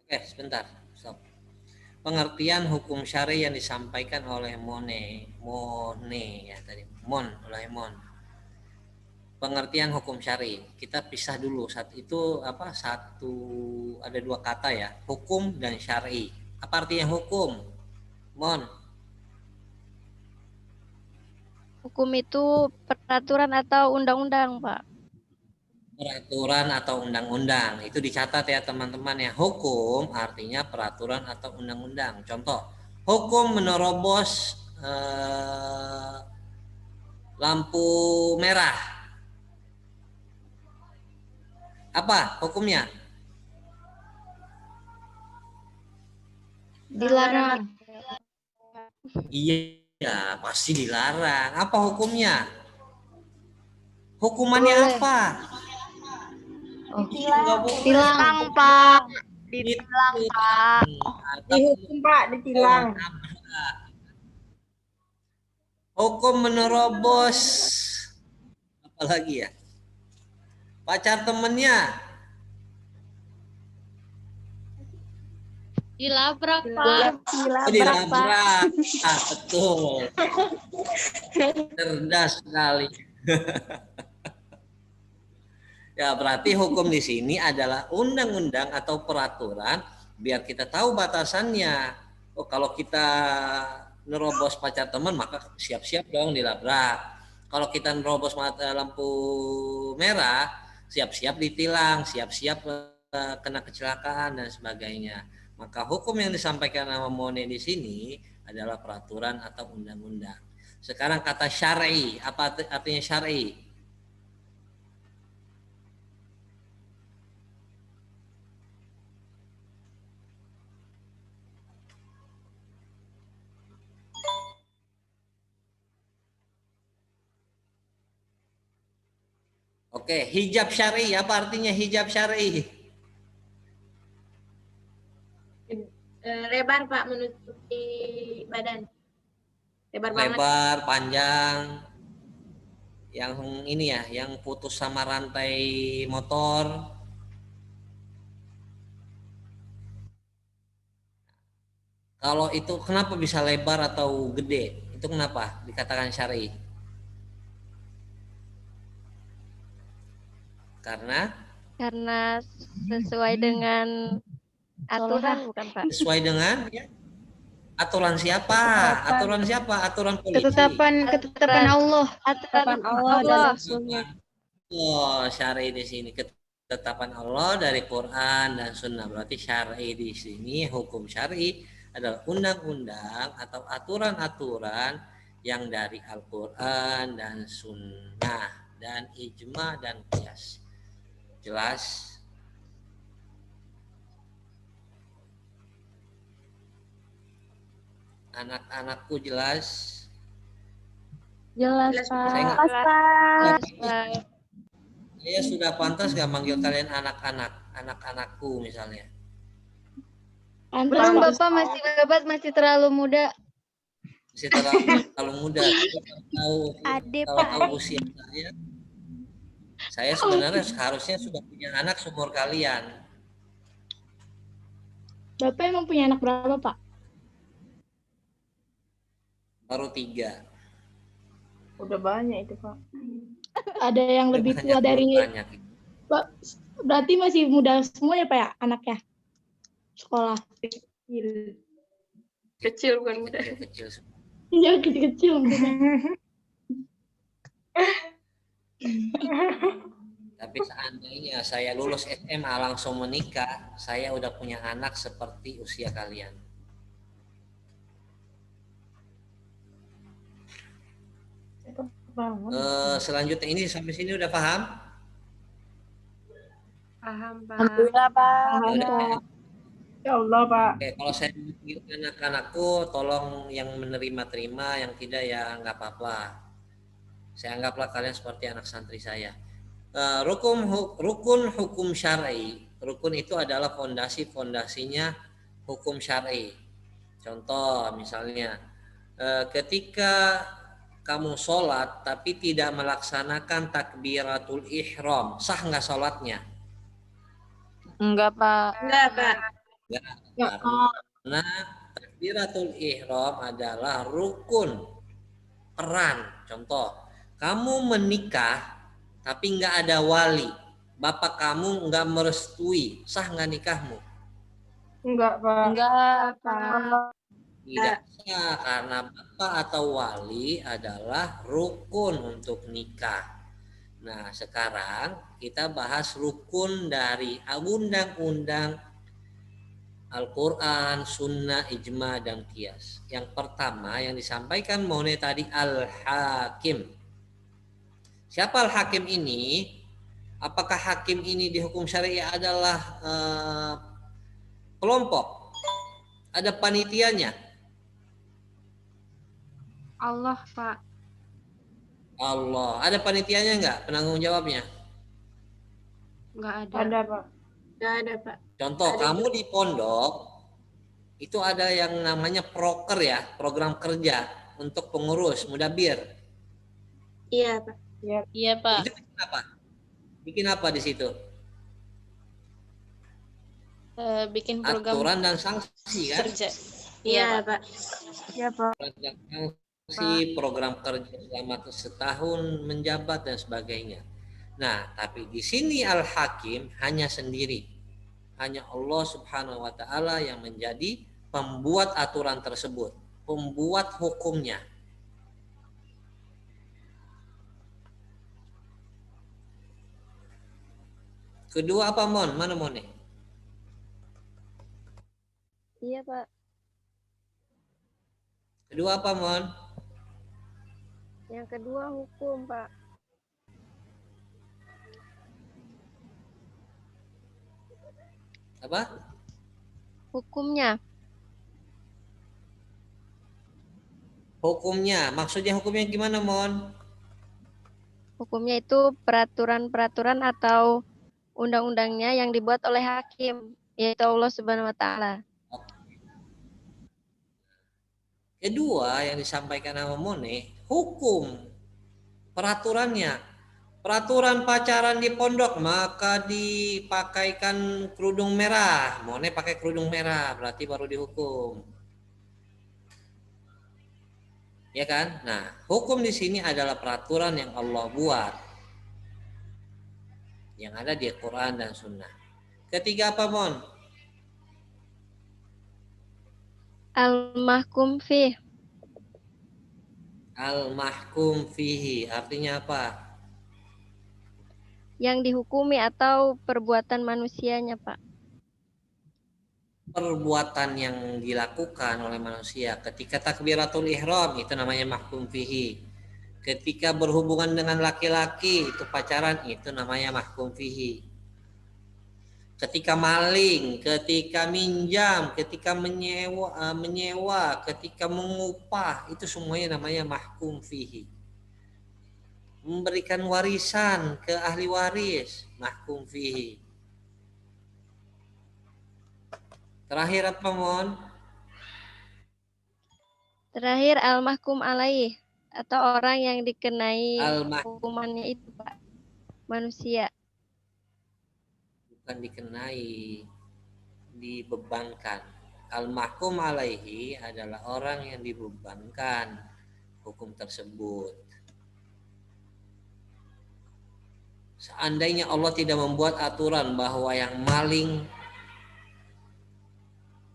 Oke, sebentar. Stop. Pengertian hukum syari yang disampaikan oleh Mone ya tadi. Oleh Mon. Pengertian hukum syari. Kita pisah dulu. Saat itu ada 2 kata ya, hukum dan syari. Apa artinya hukum? Mon. Hukum itu peraturan atau undang-undang, Pak. peraturan atau undang-undang. Itu dicatat ya teman-teman ya. Hukum artinya peraturan atau undang-undang. Contoh, hukum menerobos lampu merah. Apa hukumnya? Dilarang. Iya, pasti dilarang. Apa hukumnya? Hukumannya apa? Tilang, Pak. Ditilang, Pak. Dihukum, Pak, ditilang. Hukum menerobos apa lagi ya? Pacar temennya. Dilabrak, Pak. Dilabrak. Betul. Cerdas sekali. Ya, berarti hukum di sini adalah undang-undang atau peraturan biar kita tahu batasannya. Oh, kalau kita nerobos pacar teman maka siap-siap dong dilabrak. Kalau kita nerobos lampu merah, siap-siap ditilang, siap-siap kena kecelakaan dan sebagainya. Maka hukum yang disampaikan sama Mone di sini adalah peraturan atau undang-undang. Sekarang kata syar'i, apa artinya syar'i? Oke, hijab syar'i, apa artinya hijab syar'i? Lebar, Pak, menutupi badan. Lebar banget. Lebar, panjang. Yang ini ya, yang putus sama rantai motor. Kalau itu kenapa bisa lebar atau gede? Itu kenapa dikatakan syar'i? Karena sesuai dengan aturan, bukan Pak? Sesuai dengan ya, aturan siapa? Aturan siapa? Aturan polisi. Ketetapan Allah. Aturan Allah dan Rasulnya. Oh, syar'i di sini ketetapan Allah dari Quran dan Sunnah. Berarti syar'i di sini hukum syar'i adalah undang-undang atau aturan-aturan yang dari Al-Quran dan Sunnah dan ijma dan qiyas. Jelas? Anak-anakku jelas? Jelas, Pak. Saya sudah pantas gak manggil kalian anak-anak, anak-anakku misalnya. Belum, Bapak, masih terlalu muda. Masih terlalu muda. Kalau tahu usia saya sebenarnya seharusnya sudah punya anak seumur kalian. Bapak emang punya anak berapa, Pak? Baru 3. Udah banyak itu, Pak. Ada yang lebih tua dari Pak, berarti masih muda semua ya, Pak ya, anaknya? Sekolah. Kecil bukan muda. Iya, kecil-kecil. Tapi seandainya saya lulus SMA langsung menikah, saya udah punya anak seperti usia kalian. Selanjutnya ini sampai sini udah paham? Paham, Pak. Alhamdulillah, Pak. Ya Allah, Pak. Oke, kalau saya panggil anak-anakku, tolong yang menerima terima, yang tidak ya nggak apa-apa. Saya anggaplah kalian seperti anak santri saya. Rukun hukum syar'i. Rukun itu adalah fondasinya hukum syar'i. Contoh misalnya, ketika kamu sholat tapi tidak melaksanakan takbiratul ihram, sah nggak sholatnya? Enggak, Pak. Enggak, Pak. Karena takbiratul ihram adalah rukun peran. Contoh, kamu menikah tapi nggak ada wali, bapak kamu nggak merestui, sah nggak nikahmu? Enggak, Pak. Enggak, Pak. Tidak sah karena bapak atau wali adalah rukun untuk nikah. Nah, sekarang kita bahas rukun dari undang-undang Al-Quran, Sunnah, Ijma, dan Qiyas. Yang pertama yang disampaikan Mone tadi Al-Hakim. Siapa Al-Hakim ini? Apakah hakim ini di hukum syariah adalah kelompok? Ada panitianya? Allah, Pak. Allah. Ada panitianya enggak? Penanggung jawabnya? Nggak ada. Ada, Pak. Nggak ada, Pak. Contoh, kamu di pondok itu ada yang namanya proker ya, program kerja untuk pengurus mudabir. Iya, Pak. Iya, Pak. Itu bikin apa? Bikin apa di situ? Bikin program Aturan dan sanksi kan? kerja. Iya, Pak. Iya, Pak. Aturan dan sanksi, program kerja selama setahun menjabat dan sebagainya. Nah, tapi di sini Al-Hakim hanya sendiri. Hanya Allah Subhanahu wa taala yang menjadi pembuat aturan tersebut, pembuat hukumnya. Kedua apa Mon? Mana Mon nih? Iya, Pak. Kedua apa Mon? Yang kedua hukum, Pak. Apa? Hukumnya. Hukumnya. Maksudnya hukumnya gimana Mon? Hukumnya itu peraturan-peraturan atau undang-undangnya yang dibuat oleh hakim, yaitu Allah Subhanahu wa taala. Kedua yang disampaikan sama Mone, hukum. Peraturannya. Peraturan pacaran di pondok maka dipakaikan kerudung merah. Mone pakai kerudung merah berarti baru dihukum. Ya kan? Nah, hukum di sini adalah peraturan yang Allah buat. Yang ada di Quran dan Sunnah. Ketiga apa, Mon? Al-mahkum fih. Al-mahkum fihi. Artinya apa? Yang dihukumi atau perbuatan manusianya, Pak. Perbuatan yang dilakukan oleh manusia ketika takbiratul ihram itu namanya mahkum fihi. Ketika berhubungan dengan laki-laki itu pacaran itu namanya mahkum fihi. Ketika maling, ketika minjam, ketika menyewa, ketika mengupah itu semuanya namanya mahkum fihi. Memberikan warisan ke ahli waris mahkum fihi. Terakhir apa Mon? Terakhir al-mahkum alaih atau orang yang dikenai hukumannya itu, Pak. Manusia. Bukan dikenai, dibebankan. Al-mahkum alaihi adalah orang yang dibebankan hukum tersebut. Seandainya Allah tidak membuat aturan bahwa yang maling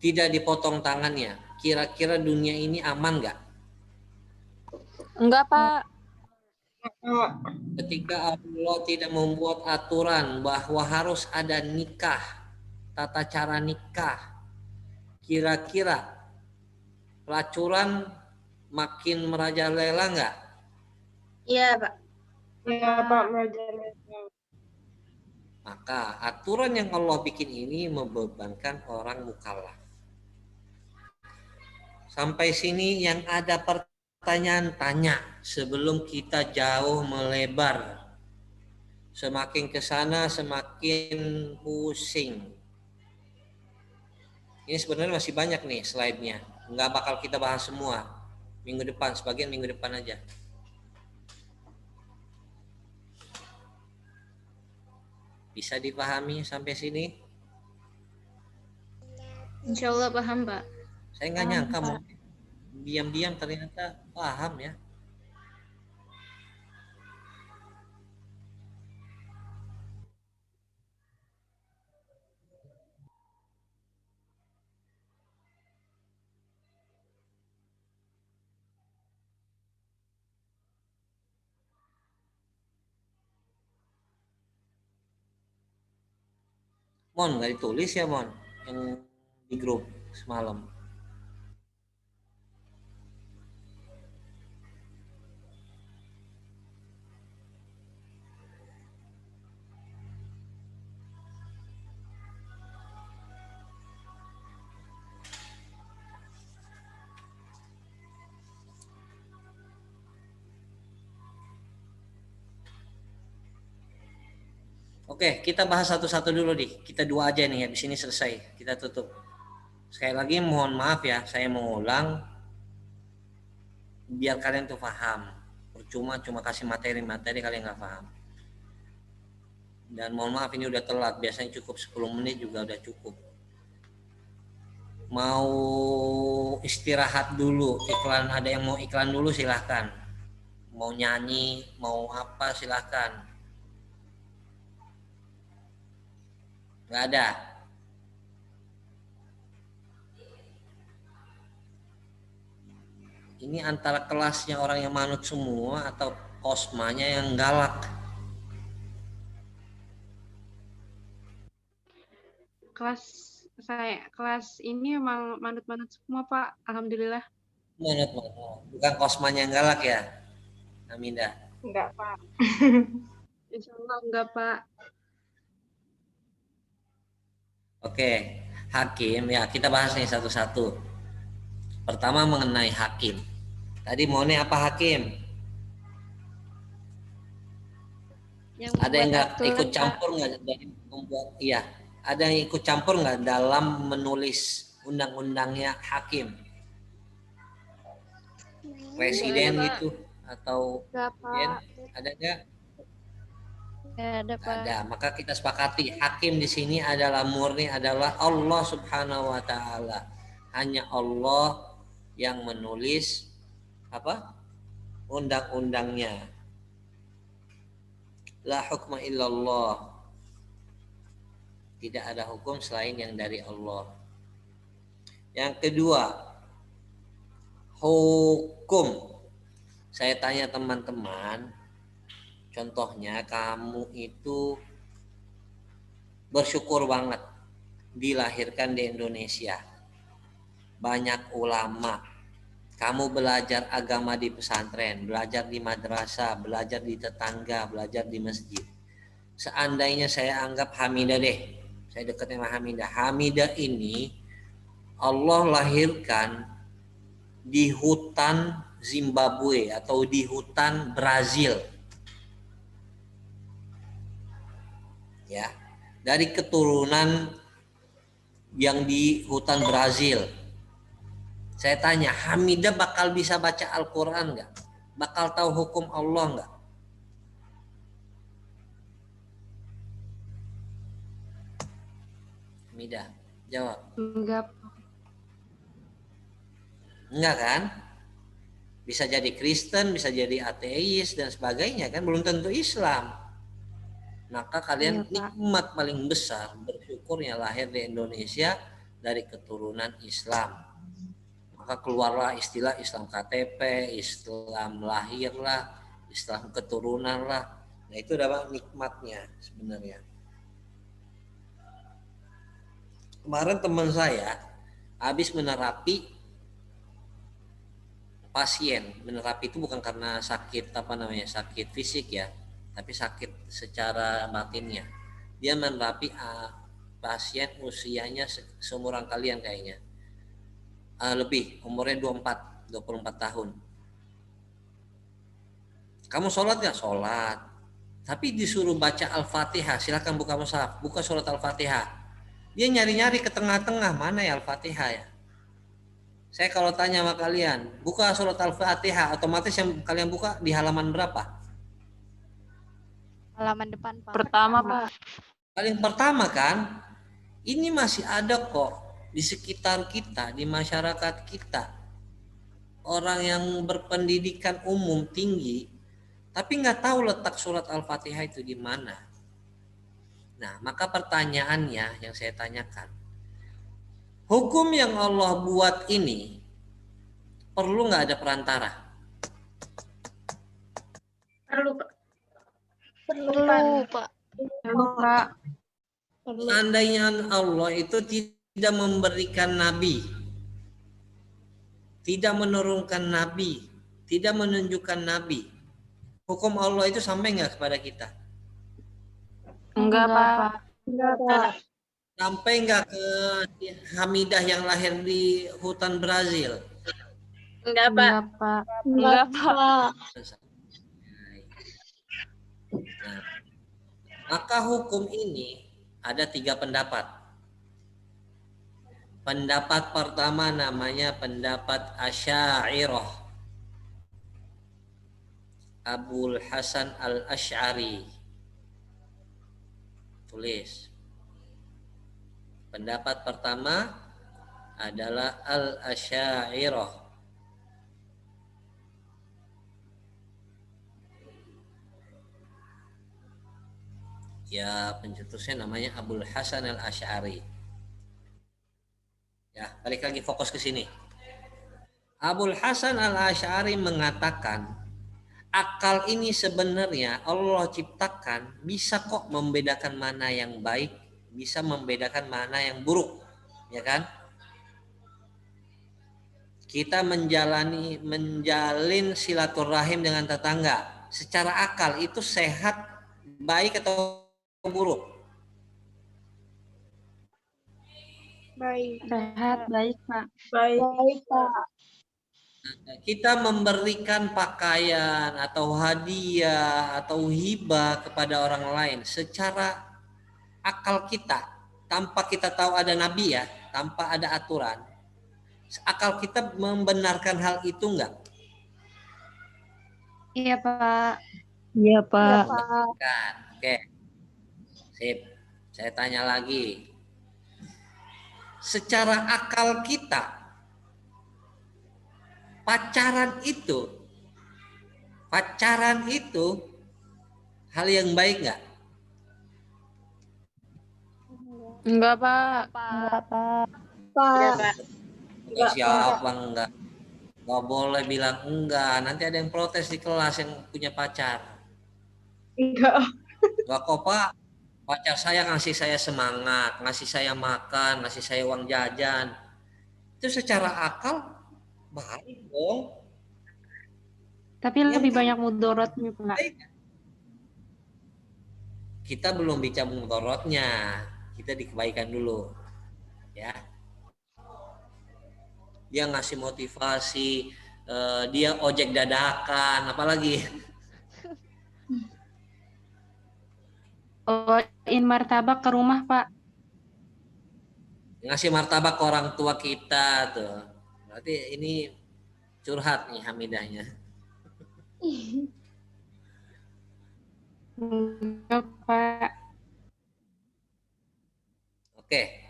tidak dipotong tangannya, kira-kira dunia ini aman nggak? Enggak, Pak. Ketika Allah tidak membuat aturan bahwa harus ada nikah, tata cara nikah, kira-kira pelacuran makin merajalela nggak? Iya, Pak. Iya, Pak, merajalela. Maka aturan yang Allah bikin ini membebankan orang mukallaf. Sampai sini yang ada pertanyaan tanya sebelum kita jauh melebar. Semakin ke sana semakin pusing. Ini sebenarnya masih banyak nih slide-nya. Nggak bakal kita bahas semua. Minggu depan, sebagian minggu depan aja. Bisa dipahami sampai sini? Insya Allah paham, Pak. Saya nggak nyangka mau diam-diam ternyata paham ya. Mon, nggak ditulis ya Mon, yang di grup semalam. Oke, kita bahas satu-satu dulu nih. Kita dua aja nih, habis ini selesai. Kita tutup. Sekali lagi mohon maaf ya, saya mengulang biar kalian tuh paham. Percuma cuma kasih materi-materi kalian nggak paham. Dan mohon maaf ini udah telat, biasanya cukup 10 menit juga udah cukup. Mau istirahat dulu, iklan, ada yang mau iklan dulu silahkan. Mau nyanyi, mau apa silahkan. Nggak ada. Ini antara kelasnya orang yang manut semua atau kosmanya yang galak. Kelas ini emang manut-manut semua Pak, alhamdulillah. Manut, bukan kosmanya yang galak ya, Aminda? Enggak Pak. Insya Allah enggak Pak. Oke, hakim ya, kita bahas nih satu-satu. Pertama mengenai hakim. Tadi maunya apa hakim? Ada yang nggak ikut campur nggak dari membuat? Iya, ada yang ikut campur nggak dalam menulis undang-undangnya hakim? Presiden gitu atau presiden? Ada nggak? Ada Pak. Ada. Maka kita sepakati hakim di sini adalah murni adalah Allah Subhanahu wa taala. Hanya Allah yang menulis apa? Undang-undangnya. La hukma illallah. Tidak ada hukum selain yang dari Allah. Yang kedua, hukum. Saya tanya teman-teman, contohnya kamu itu bersyukur banget dilahirkan di Indonesia. Banyak ulama. Kamu belajar agama di pesantren, belajar di madrasah, belajar di tetangga, belajar di masjid. Seandainya saya anggap Hamidah deh, saya dekat sama Hamidah. Hamidah ini Allah lahirkan di hutan Zimbabwe atau di hutan Brazil. Ya, dari keturunan yang di hutan Brazil. Saya tanya, Hamidah bakal bisa baca Al-Quran nggak? Bakal tahu hukum Allah nggak? Hamidah, jawab. Enggak. Enggak kan? Bisa jadi Kristen, bisa jadi ateis dan sebagainya kan, belum tentu Islam. Maka kalian nikmat paling besar bersyukurnya lahir di Indonesia dari keturunan Islam. Maka keluarlah istilah Islam KTP, Islam lahir lah, Islam keturunan lah. Nah itu adalah nikmatnya sebenarnya. Kemarin teman saya habis menerapi pasien. Menerapi itu bukan karena sakit sakit fisik ya, tapi sakit secara batinnya. Dia menerapi pasien usianya seumuran kalian kayaknya. Lebih, umurnya 24 tahun. Kamu sholat gak? Sholat. Tapi disuruh baca Al-Fatihah. Silakan buka mushaf, buka surat Al-Fatihah. Dia nyari-nyari ke tengah-tengah, mana ya Al-Fatihah ya. Saya kalau tanya sama kalian, buka surat Al-Fatihah, otomatis yang kalian buka di halaman berapa? Halaman depan Pak. Pertama Pak. Paling pertama kan? Ini masih ada kok di sekitar kita, di masyarakat kita, orang yang berpendidikan umum tinggi, tapi nggak tahu letak surat Al-Fatihah itu di mana. Nah, maka pertanyaannya yang saya tanyakan, hukum yang Allah buat ini perlu nggak ada perantara? Perlu Pak. Perlu Pak. Perlu Pak. Seandainya Allah itu tidak memberikan nabi, tidak menurunkan nabi, tidak menunjukkan nabi, hukum Allah itu sampai nggak kepada kita? Enggak, Pak. Enggak, Pak. Sampai nggak ke Hamidah yang lahir di hutan Brazil? Enggak, Pak. Enggak, Pak. Enggak, Pak. Nah, maka hukum ini ada 3 pendapat. Pendapat pertama namanya pendapat Asy'ariyah, Abul Hasan al-Asy'ari. Tulis. Pendapat pertama adalah al-Asy'ariyah. Ya, pencetusnya namanya Abul Hasan al-Asy'ari. Ya, balik lagi fokus ke sini. Abul Hasan al-Asy'ari mengatakan, akal ini sebenarnya Allah ciptakan bisa kok membedakan mana yang baik, bisa membedakan mana yang buruk, ya kan? Kita menjalin silaturahim dengan tetangga. Secara akal itu sehat, baik atau buruk? Baik. Sehat, baik, Pak. Baik. Pak. Kita memberikan pakaian atau hadiah atau hibah kepada orang lain secara akal kita, tanpa kita tahu ada nabi ya, tanpa ada aturan. Akal kita membenarkan hal itu enggak? Iya, Pak. Iya, Pak. Oke. Sip. Saya tanya lagi. Secara akal kita, pacaran itu hal yang baik nggak? Enggak, Pak. Enggak, Pak. Enggak, Pak. Enggak, siapa enggak? Nggak boleh bilang enggak. Nanti ada yang protes di kelas yang punya pacar. Enggak. Enggak kok, Pak. Pacar saya ngasih saya semangat, ngasih saya makan, ngasih saya uang jajan. Itu secara akal baik dong. Tapi lebih banyak mudorotnya, Pak. Kita belum bicara mudorotnya. Kita di kebaikan dulu. Ya. Dia ngasih motivasi, dia ojek dadakan, apalagi. Bawain martabak ke rumah, Pak. Ngasih martabak ke orang tua kita tuh. Berarti ini curhat nih Hamidahnya. Enggak, Pak. Oke.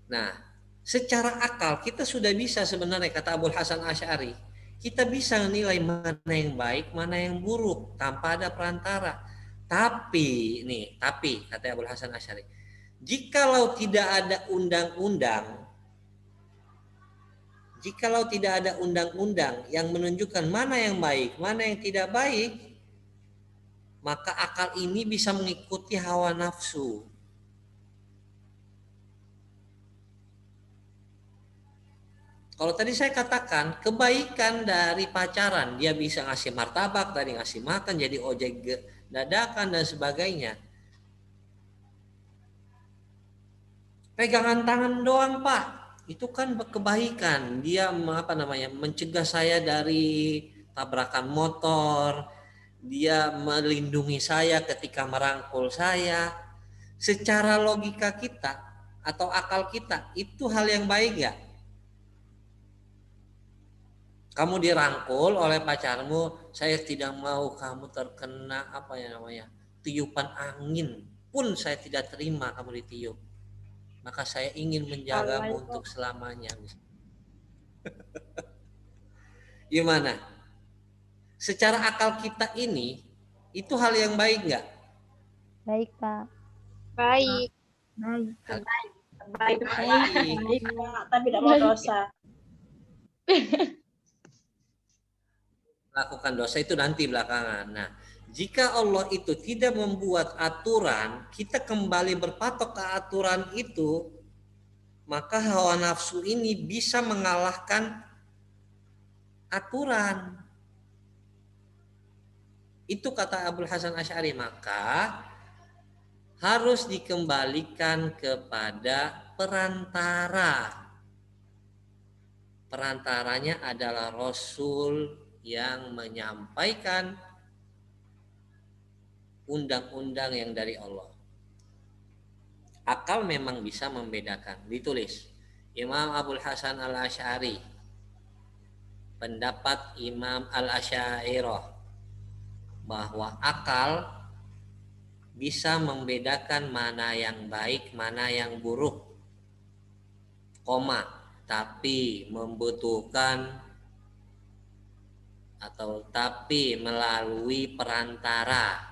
Nah, secara akal kita sudah bisa sebenarnya, kata Abul Hasan Asy'ari, kita bisa menilai mana yang baik, mana yang buruk tanpa ada perantara. Tapi kata Abul Hasan Asy'ari, jikalau tidak ada undang-undang yang menunjukkan mana yang baik, mana yang tidak baik, maka akal ini bisa mengikuti hawa nafsu. Kalau tadi saya katakan kebaikan dari pacaran, dia bisa ngasih martabak, tadi ngasih makan, jadi ojek dadakan dan sebagainya. Pegangan tangan doang, Pak, itu kan kebaikan. Dia mencegah saya dari tabrakan motor, dia melindungi saya ketika merangkul saya. Secara logika kita atau akal kita, itu hal yang baik nggak? Kamu dirangkul oleh pacarmu, saya tidak mau kamu terkena tiupan angin pun saya tidak terima kamu ditiup. Maka saya ingin menjagamu untuk selamanya. Gimana? Secara akal kita ini, itu hal yang baik nggak? Baik, Pak. Baik. Baik, Pak. Tapi tidak mau dosa. Lakukan dosa itu nanti belakangan. Nah, Jika Allah itu tidak membuat aturan, kita kembali berpatok ke aturan itu, maka hawa nafsu ini bisa mengalahkan aturan. Itu kata Abul Hasan Asy'ari, maka harus dikembalikan kepada perantara. Perantaranya adalah Rasul yang menyampaikan undang-undang yang dari Allah. Akal memang bisa membedakan. Ditulis Imam Abul Hasan Al-Asy'ari, pendapat Imam Al-Asy'ariyah, bahwa akal bisa membedakan mana yang baik, mana yang buruk, tapi membutuhkan tapi melalui perantara.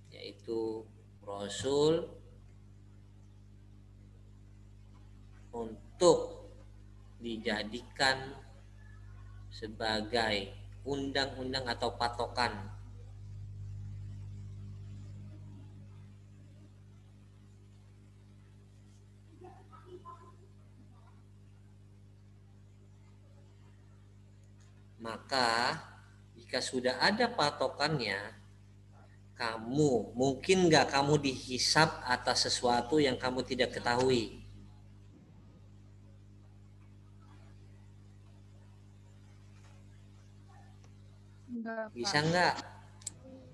Yaitu Rasul, untuk dijadikan sebagai undang-undang atau patokan. Maka jika sudah ada patokannya, mungkin nggak kamu dihisab atas sesuatu yang kamu tidak ketahui? Enggak, Bisa Pak. nggak?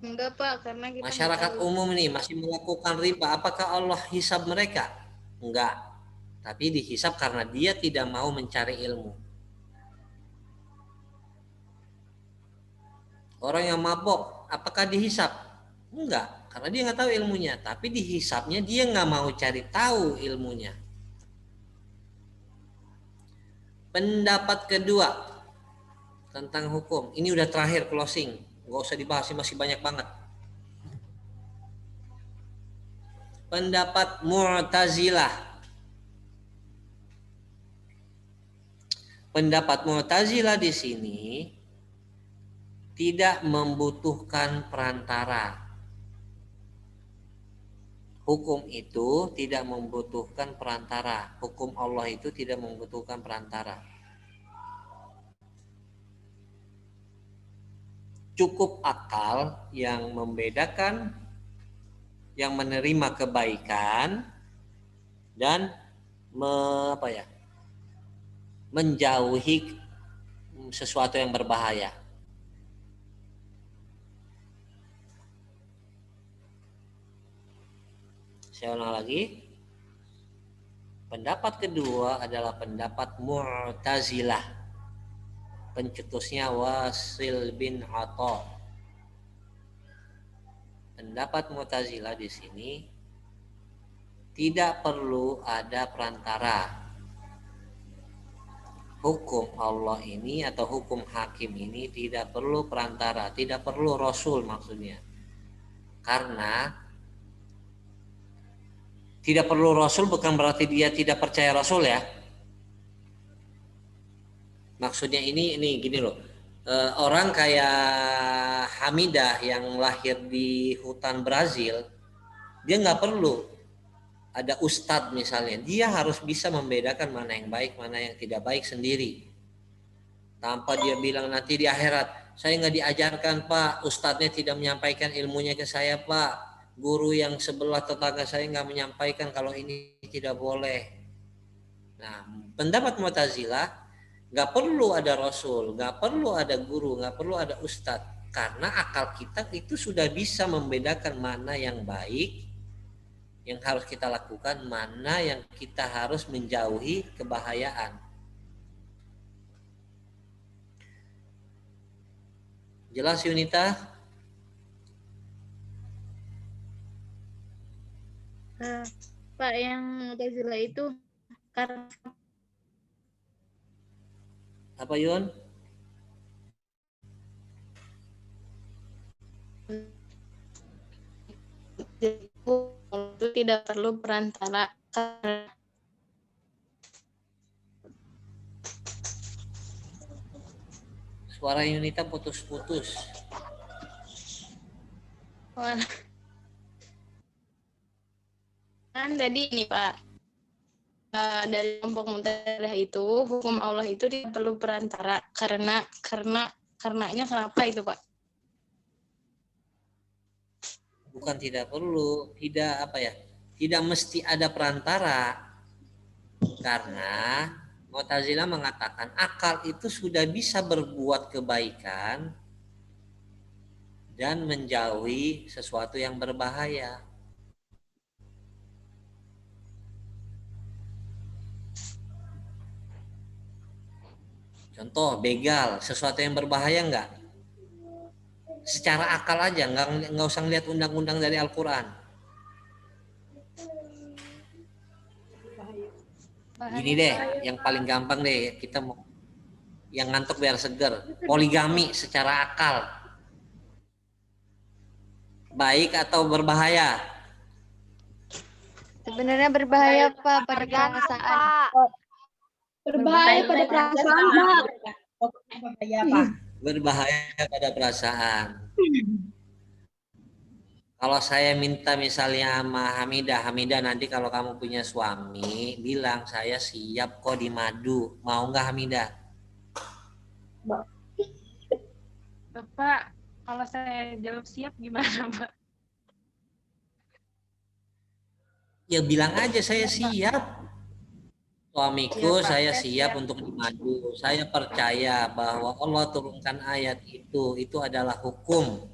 Enggak, Pak, karena kita Masyarakat nggak tahu. umum nih masih melakukan riba, apakah Allah hisab mereka? Enggak. Tapi dihisab karena dia tidak mau mencari ilmu. Orang yang mabok, apakah dihisab? Enggak, karena dia nggak tahu ilmunya. Tapi dihisabnya dia nggak mau cari tahu ilmunya. Pendapat kedua tentang hukum. Ini udah terakhir closing. Nggak usah dibahas, masih banyak banget. Pendapat Mu'tazilah. Pendapat Mu'tazilah di sini tidak membutuhkan perantara. Hukum itu tidak membutuhkan perantara. Hukum Allah itu tidak membutuhkan perantara. Cukup akal yang membedakan, yang menerima kebaikan dan menjauhi sesuatu yang berbahaya. Saya ulang lagi. Pendapat kedua adalah pendapat Mu'tazilah. Pencetusnya Wasil bin Atha. Pendapat Mu'tazilah di sini tidak perlu ada perantara. Hukum Allah ini atau hukum hakim ini tidak perlu perantara, tidak perlu Rasul maksudnya. Karena tidak perlu Rasul bukan berarti dia tidak percaya Rasul ya. Maksudnya ini gini loh. Orang kayak Hamidah yang lahir di hutan Brazil, dia nggak perlu ada ustadz misalnya. Dia harus bisa membedakan mana yang baik, mana yang tidak baik sendiri. Tanpa dia bilang nanti di akhirat, saya nggak diajarkan Pak, ustadznya tidak menyampaikan ilmunya ke saya Pak. Guru yang sebelah tetangga saya nggak menyampaikan kalau ini tidak boleh. Nah, pendapat Mu'tazilah nggak perlu ada Rasul, nggak perlu ada guru, nggak perlu ada ustadz, karena akal kita itu sudah bisa membedakan mana yang baik, yang harus kita lakukan, mana yang kita harus menjauhi kebahayaan. Jelas Yunita? Pak, yang Mu'tazilah itu karena Apa Yun? itu tidak perlu perantara. Suara Yunita putus-putus. Wah. Kan tadi ini Pak, dari kelompok Mu'tazilah itu hukum Allah itu tidak perlu perantara karenanya kenapa itu Pak? Bukan tidak perlu, tidak mesti ada perantara, karena Mu'tazilah mengatakan akal itu sudah bisa berbuat kebaikan dan menjauhi sesuatu yang berbahaya. Contoh begal, sesuatu yang berbahaya enggak? Secara akal aja, nggak usah ngeliat undang-undang dari Al-Quran. Gini deh, yang paling gampang deh, kita mau yang ngantuk biar seger. Poligami secara akal, baik atau berbahaya? Sebenarnya berbahaya Pak pada perasaan. Berbahaya pada perasaan, Pak. Berbahaya pada perasaan. Kalau saya minta misalnya sama Hamidah, nanti kalau kamu punya suami, bilang saya siap kok di madu. Mau nggak Hamidah? Bapak, kalau saya jawab siap gimana, Pak? Ya bilang aja saya siap. Suamiku Iya, Pak. saya siap untuk di madu. Saya percaya bahwa Allah turunkan ayat itu adalah hukum.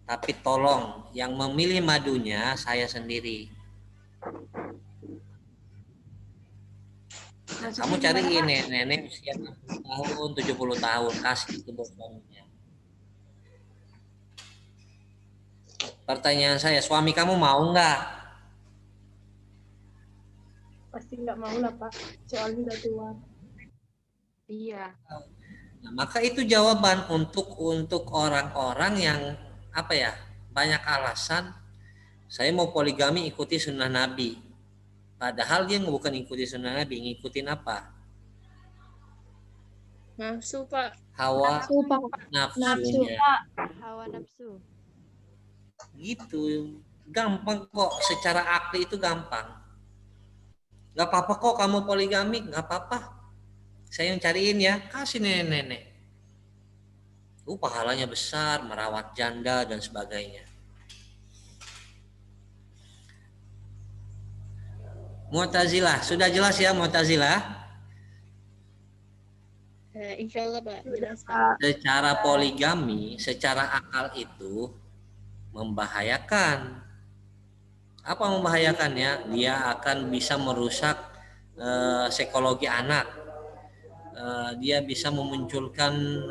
Tapi tolong yang memilih madunya saya sendiri. Nah, kamu cariin nenek usia 60 tahun, 70 tahun, kasih itu buat suaminya. Pertanyaan saya, suami kamu mau nggak? Pasti nggak mau lah Pak, soalnya udah tua. Iya. Nah, maka itu jawaban untuk orang-orang yang banyak alasan. Saya mau poligami ikuti sunnah Nabi. Padahal dia bukan ikuti sunnah Nabi, ngikutin apa? Nafsu Pak. Hawa nafsunya. Hawa nafsu. Gitu. Gampang kok, secara akli itu gampang. Gak apa-apa kok kamu poligami, gak apa-apa. Saya yang cariin ya, kasih nenek-nenek. Pahalanya besar, merawat janda dan sebagainya. Mu'tazilah, sudah jelas ya Mu'tazilah? Insya Allah Pak, jelas Pak. Secara poligami, secara akal itu membahayakan. Apa membahayakannya? Dia akan bisa merusak psikologi anak. Dia bisa memunculkan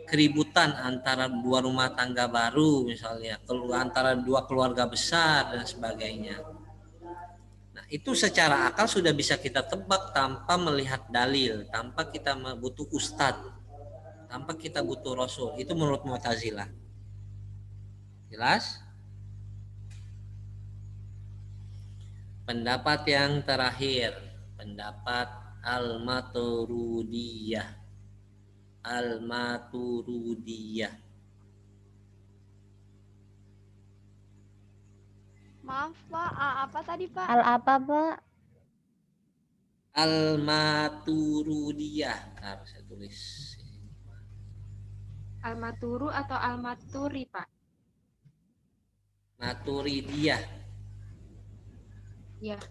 keributan antara dua rumah tangga baru, misalnya antara dua keluarga besar dan sebagainya. Nah, itu secara akal sudah bisa kita tebak tanpa melihat dalil, tanpa kita butuh ustadz, tanpa kita butuh rasul. Itu menurut Mu'tazilah. Jelas? Pendapat yang terakhir, pendapat Al-Maturidiyah. Al-Maturidiyah. Maaf Pak, apa tadi Pak? Al apa Pak? Al-Maturidiyah. Harus saya tulis. Al-Maturu atau Al-Maturi, Pak? Maturidiyah. Ya.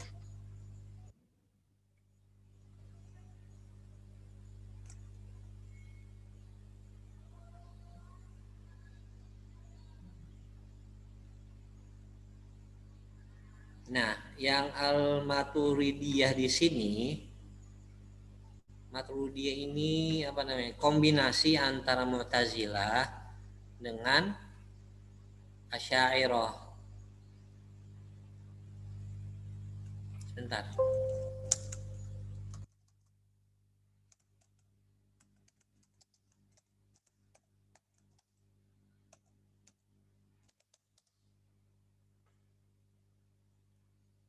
Nah, yang Al-Maturidiyah di sini, Maturidiyah ini kombinasi antara Mu'tazilah dengan Asy'ariyah. Sebentar.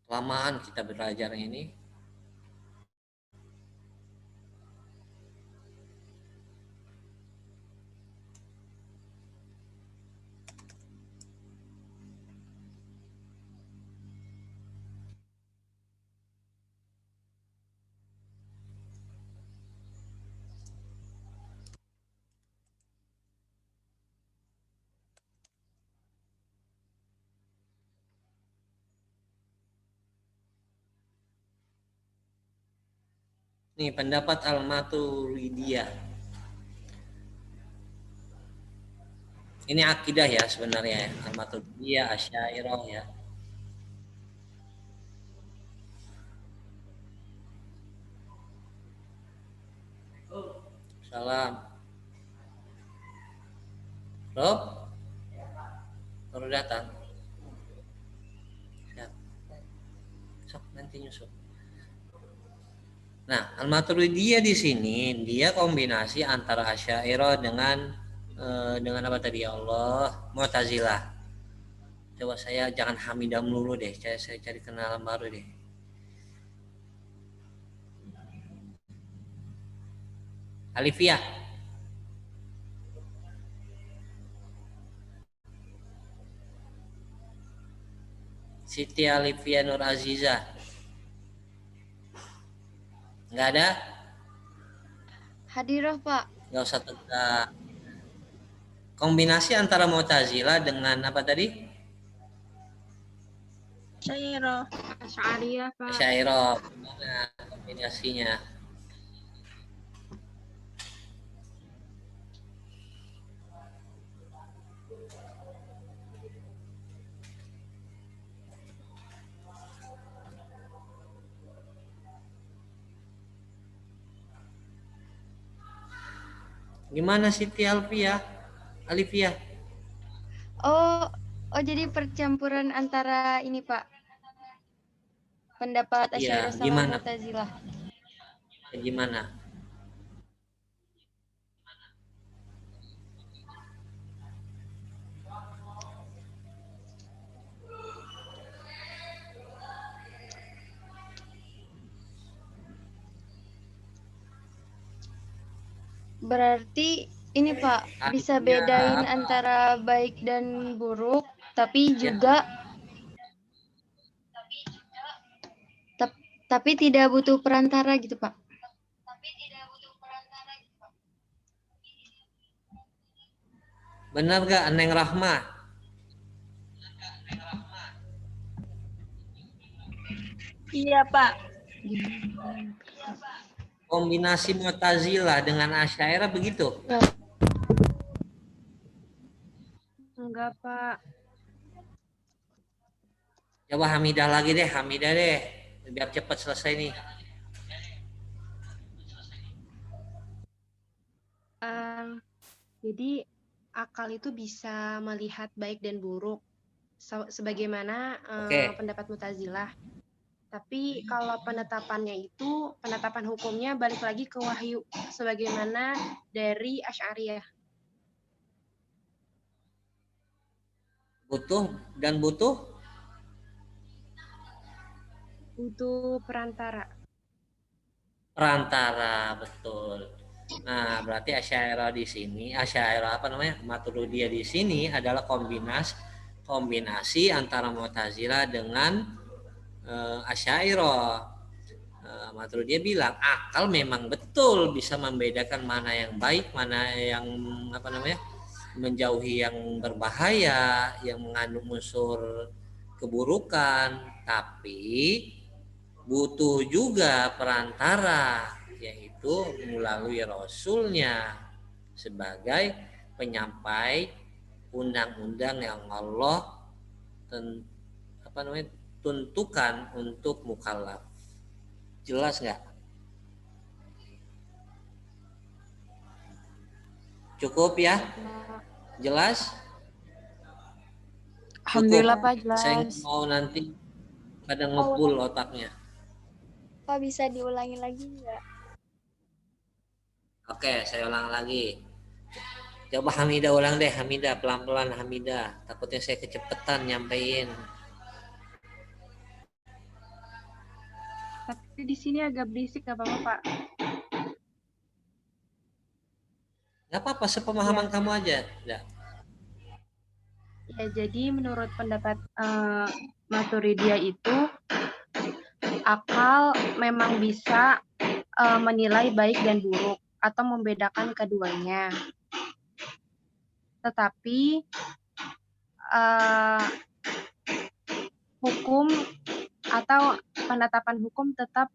Kelamaan kita belajar ini. Nih pendapat Al-Maturidiyah. Ini akidah ya sebenarnya ya. Al-Maturidiyah, Asy'ariyah ya. Salam. Rob? Baru datang. Siap. Sok nanti nyusul. Nah, Al-Maturidiyah di sini dia kombinasi antara Asy'ariyah dengan apa tadi ya Allah? Mu'tazilah. Coba saya jangan Hamidah melulu deh, saya cari kenalan baru deh. Alifiyah. Siti Alifiyah Nur Azizah. Nggak ada? Hadirah, Pak. Nggak usah tegak. Kombinasi antara Mu'tazilah dengan apa tadi? Asy'ariyah, Pak. Asy'ariyah. Gimana kombinasinya? Gimana Siti Alifiyah? Oh, jadi percampuran antara ini, Pak. Pendapat Iya, Asy'ariyah sama gimana? Mu'tazilah. Gimana? Berarti ini, Pak, bisa bedain antara baik dan buruk, tapi juga tapi tidak butuh perantara gitu, Pak. Benar gak Neng Rahma? Iya, Pak. Kombinasi Mu'tazilah dengan Asy'ariyah begitu? Enggak, Pak. Coba Hamidah lagi deh, biar cepat selesai nih. Jadi akal itu bisa melihat baik dan buruk, sebagaimana pendapat Mu'tazilah. Tapi kalau penetapannya itu, penetapan hukumnya balik lagi ke wahyu, sebagaimana dari Asy'ariyah. Butuh perantara. Perantara, betul. Nah, berarti Asy'ariyah di sini, Maturidiyah di sini adalah kombinasi antara Mu'tazilah dengan Asy'ariyah. Maturidiyah bilang akal memang betul bisa membedakan mana yang baik, mana yang menjauhi yang berbahaya, yang mengandung unsur keburukan, tapi butuh juga perantara, yaitu melalui Rasulnya sebagai penyampai undang-undang yang Allah tentukan untuk mukallaf. Jelas nggak? Cukup ya? Jelas? Alhamdulillah, Pak, jelas. Saya mau nanti pada ngebul otaknya. Pak, bisa diulangi lagi nggak? Oke, saya ulang lagi. Coba Hamidah ulang deh, Hamidah, pelan-pelan Hamidah. Takutnya saya kecepatan nyampein. Tapi di sini agak berisik, nggak apa-apa, Pak? Nggak apa-apa, sepemahaman kamu aja. Ya. Ya, jadi menurut pendapat Maturidiyah itu, akal memang bisa menilai baik dan buruk atau membedakan keduanya. Tetapi hukum atau penetapan hukum tetap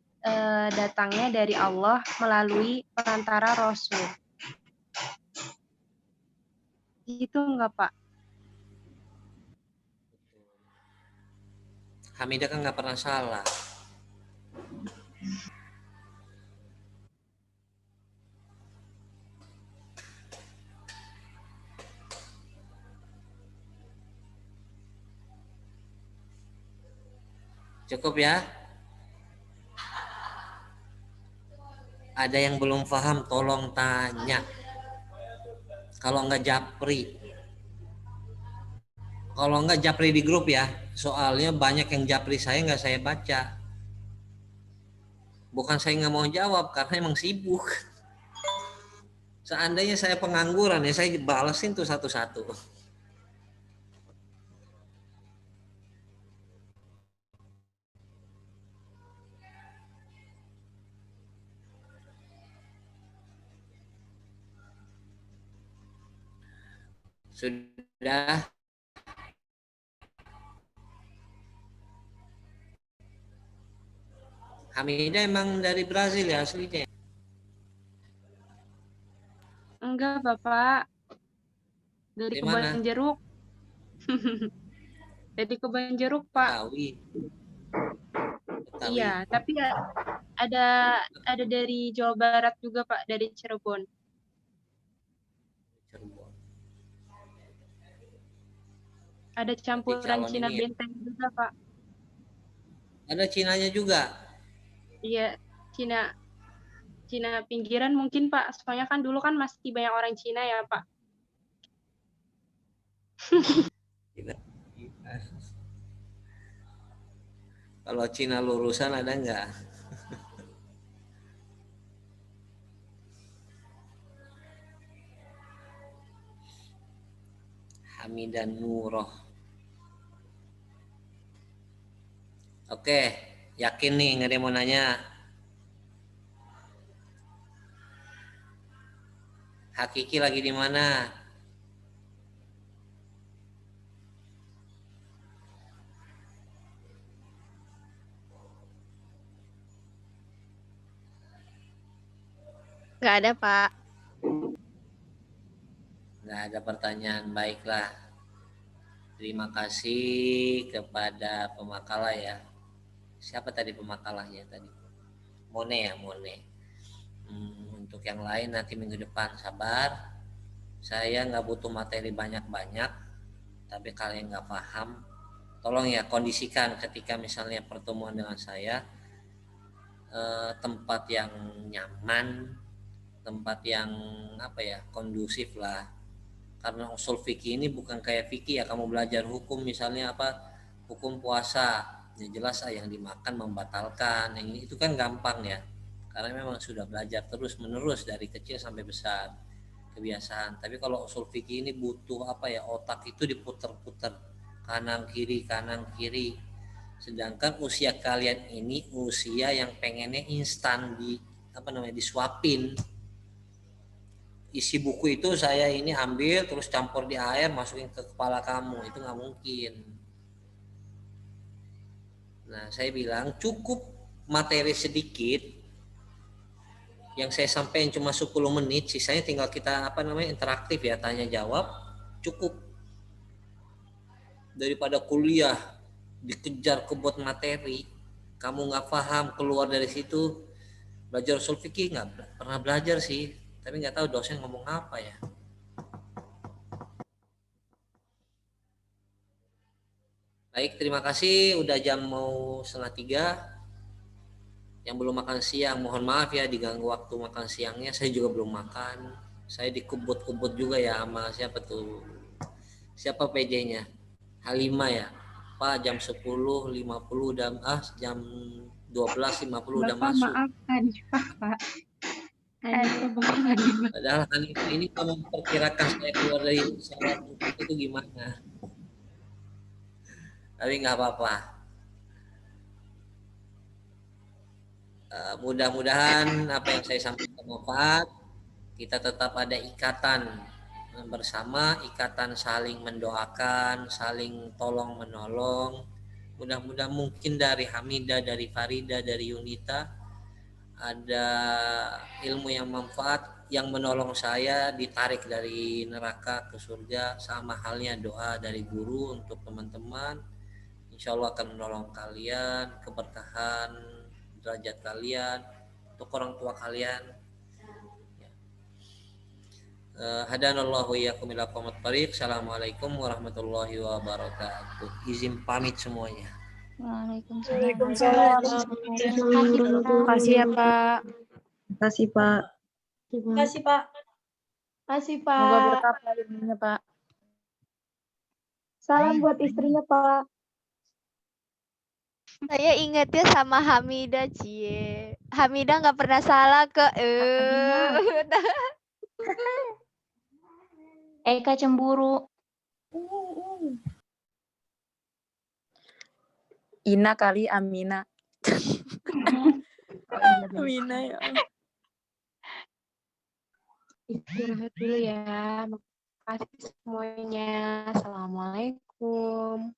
datangnya dari Allah melalui perantara Rasul. Gitu enggak, Pak? Hamidah kan nggak pernah salah. Cukup ya? Ada yang belum paham, tolong tanya. Kalau nggak japri. Kalau nggak japri di grup ya. Soalnya banyak yang japri saya nggak saya baca. Bukan saya nggak mau jawab, karena emang sibuk. Seandainya saya pengangguran ya saya balesin tuh satu-satu. Sudah. Hamidah emang dari Brazil ya aslinya? Enggak, Bapak. Dari Dari mana? Kebon Jeruk. Dari Kebon Jeruk, Pak. Betawi. Iya, tapi ada dari Jawa Barat juga, Pak, dari Cirebon. Ada campuran Cina Benteng juga, Pak. Ada Cinanya juga? Iya, Cina pinggiran mungkin, Pak. Soalnya kan dulu kan masih banyak orang Cina ya, Pak. Kalau Cina lurusan ada nggak? Hamidah Nuroh. Oke, yakin nih nggak ada yang mau nanya? Hakiki lagi di mana? Nggak ada, Pak. Nggak ada pertanyaan, baiklah. Terima kasih kepada pemakalah ya. Siapa tadi pemakalahnya tadi? Mone ya, Mone. Untuk yang lain nanti minggu depan, sabar. Saya nggak butuh materi banyak-banyak, tapi kalian nggak paham, tolong ya kondisikan ketika misalnya pertemuan dengan saya, tempat yang nyaman, tempat yang kondusif lah. Karena usul fikih ini bukan kayak fikih ya kamu belajar hukum misalnya hukum puasa, ya jelas yang dimakan membatalkan, yang itu kan gampang ya, karena memang sudah belajar terus menerus dari kecil sampai besar, kebiasaan. Tapi kalau usul fikih ini butuh otak itu diputer-puter kanan kiri. Sedangkan usia kalian ini usia yang pengennya instan disuapin. Isi buku itu saya ini ambil terus campur di air masukin ke kepala kamu, itu nggak mungkin. Nah, saya bilang cukup materi sedikit yang saya sampaikan cuma 10 menit, sisanya tinggal kita interaktif ya, tanya jawab, cukup. Daripada kuliah dikejar kebut materi, kamu nggak paham, keluar dari situ belajar usul fikih nggak pernah belajar sih, tapi nggak tahu dosen ngomong apa ya. Baik, terima kasih. Udah jam mau 2:30. Yang belum makan siang, mohon maaf ya diganggu waktu makan siangnya. Saya juga belum makan. Saya dikebut-kebut juga ya sama siapa tuh? Siapa PJ-nya? Halimah ya. Pak, jam 10.50 udah jam 12.50 udah masuk. Maaf, Pak. Padahal kan ini kamu memperkirakan saya keluar dari sholat itu gimana? Tapi nggak apa-apa. Mudah-mudahan apa yang saya sampaikan bermanfaat. Kita tetap ada ikatan bersama, ikatan saling mendoakan, saling tolong menolong. Mudah-mudahan mungkin dari Hamidah, dari Farida, dari Yunita ada ilmu yang manfaat yang menolong saya ditarik dari neraka ke surga, sama halnya doa dari guru untuk teman-teman. Insya Allah akan menolong kalian, keberkahan derajat kalian, untuk orang tua kalian. Hadanallahu iyyakum ila aqwamit thariq. Assalamualaikum warahmatullahi wabarakatuh. Izin pamit semuanya. Waalaikumsalam. Terima kasih ya Pak. Terima kasih Pak. Terima kasih Pak. Kasih Semoga Pak. berkah pelajarannya Pak. Salam buat istrinya Pak. Saya ingatnya sama Hamidah, cie. Hamidah nggak pernah salah ke. Eka cemburu. Ina kali Amina. Amina ya. Istirahat dulu ya. Makasih semuanya. Assalamualaikum.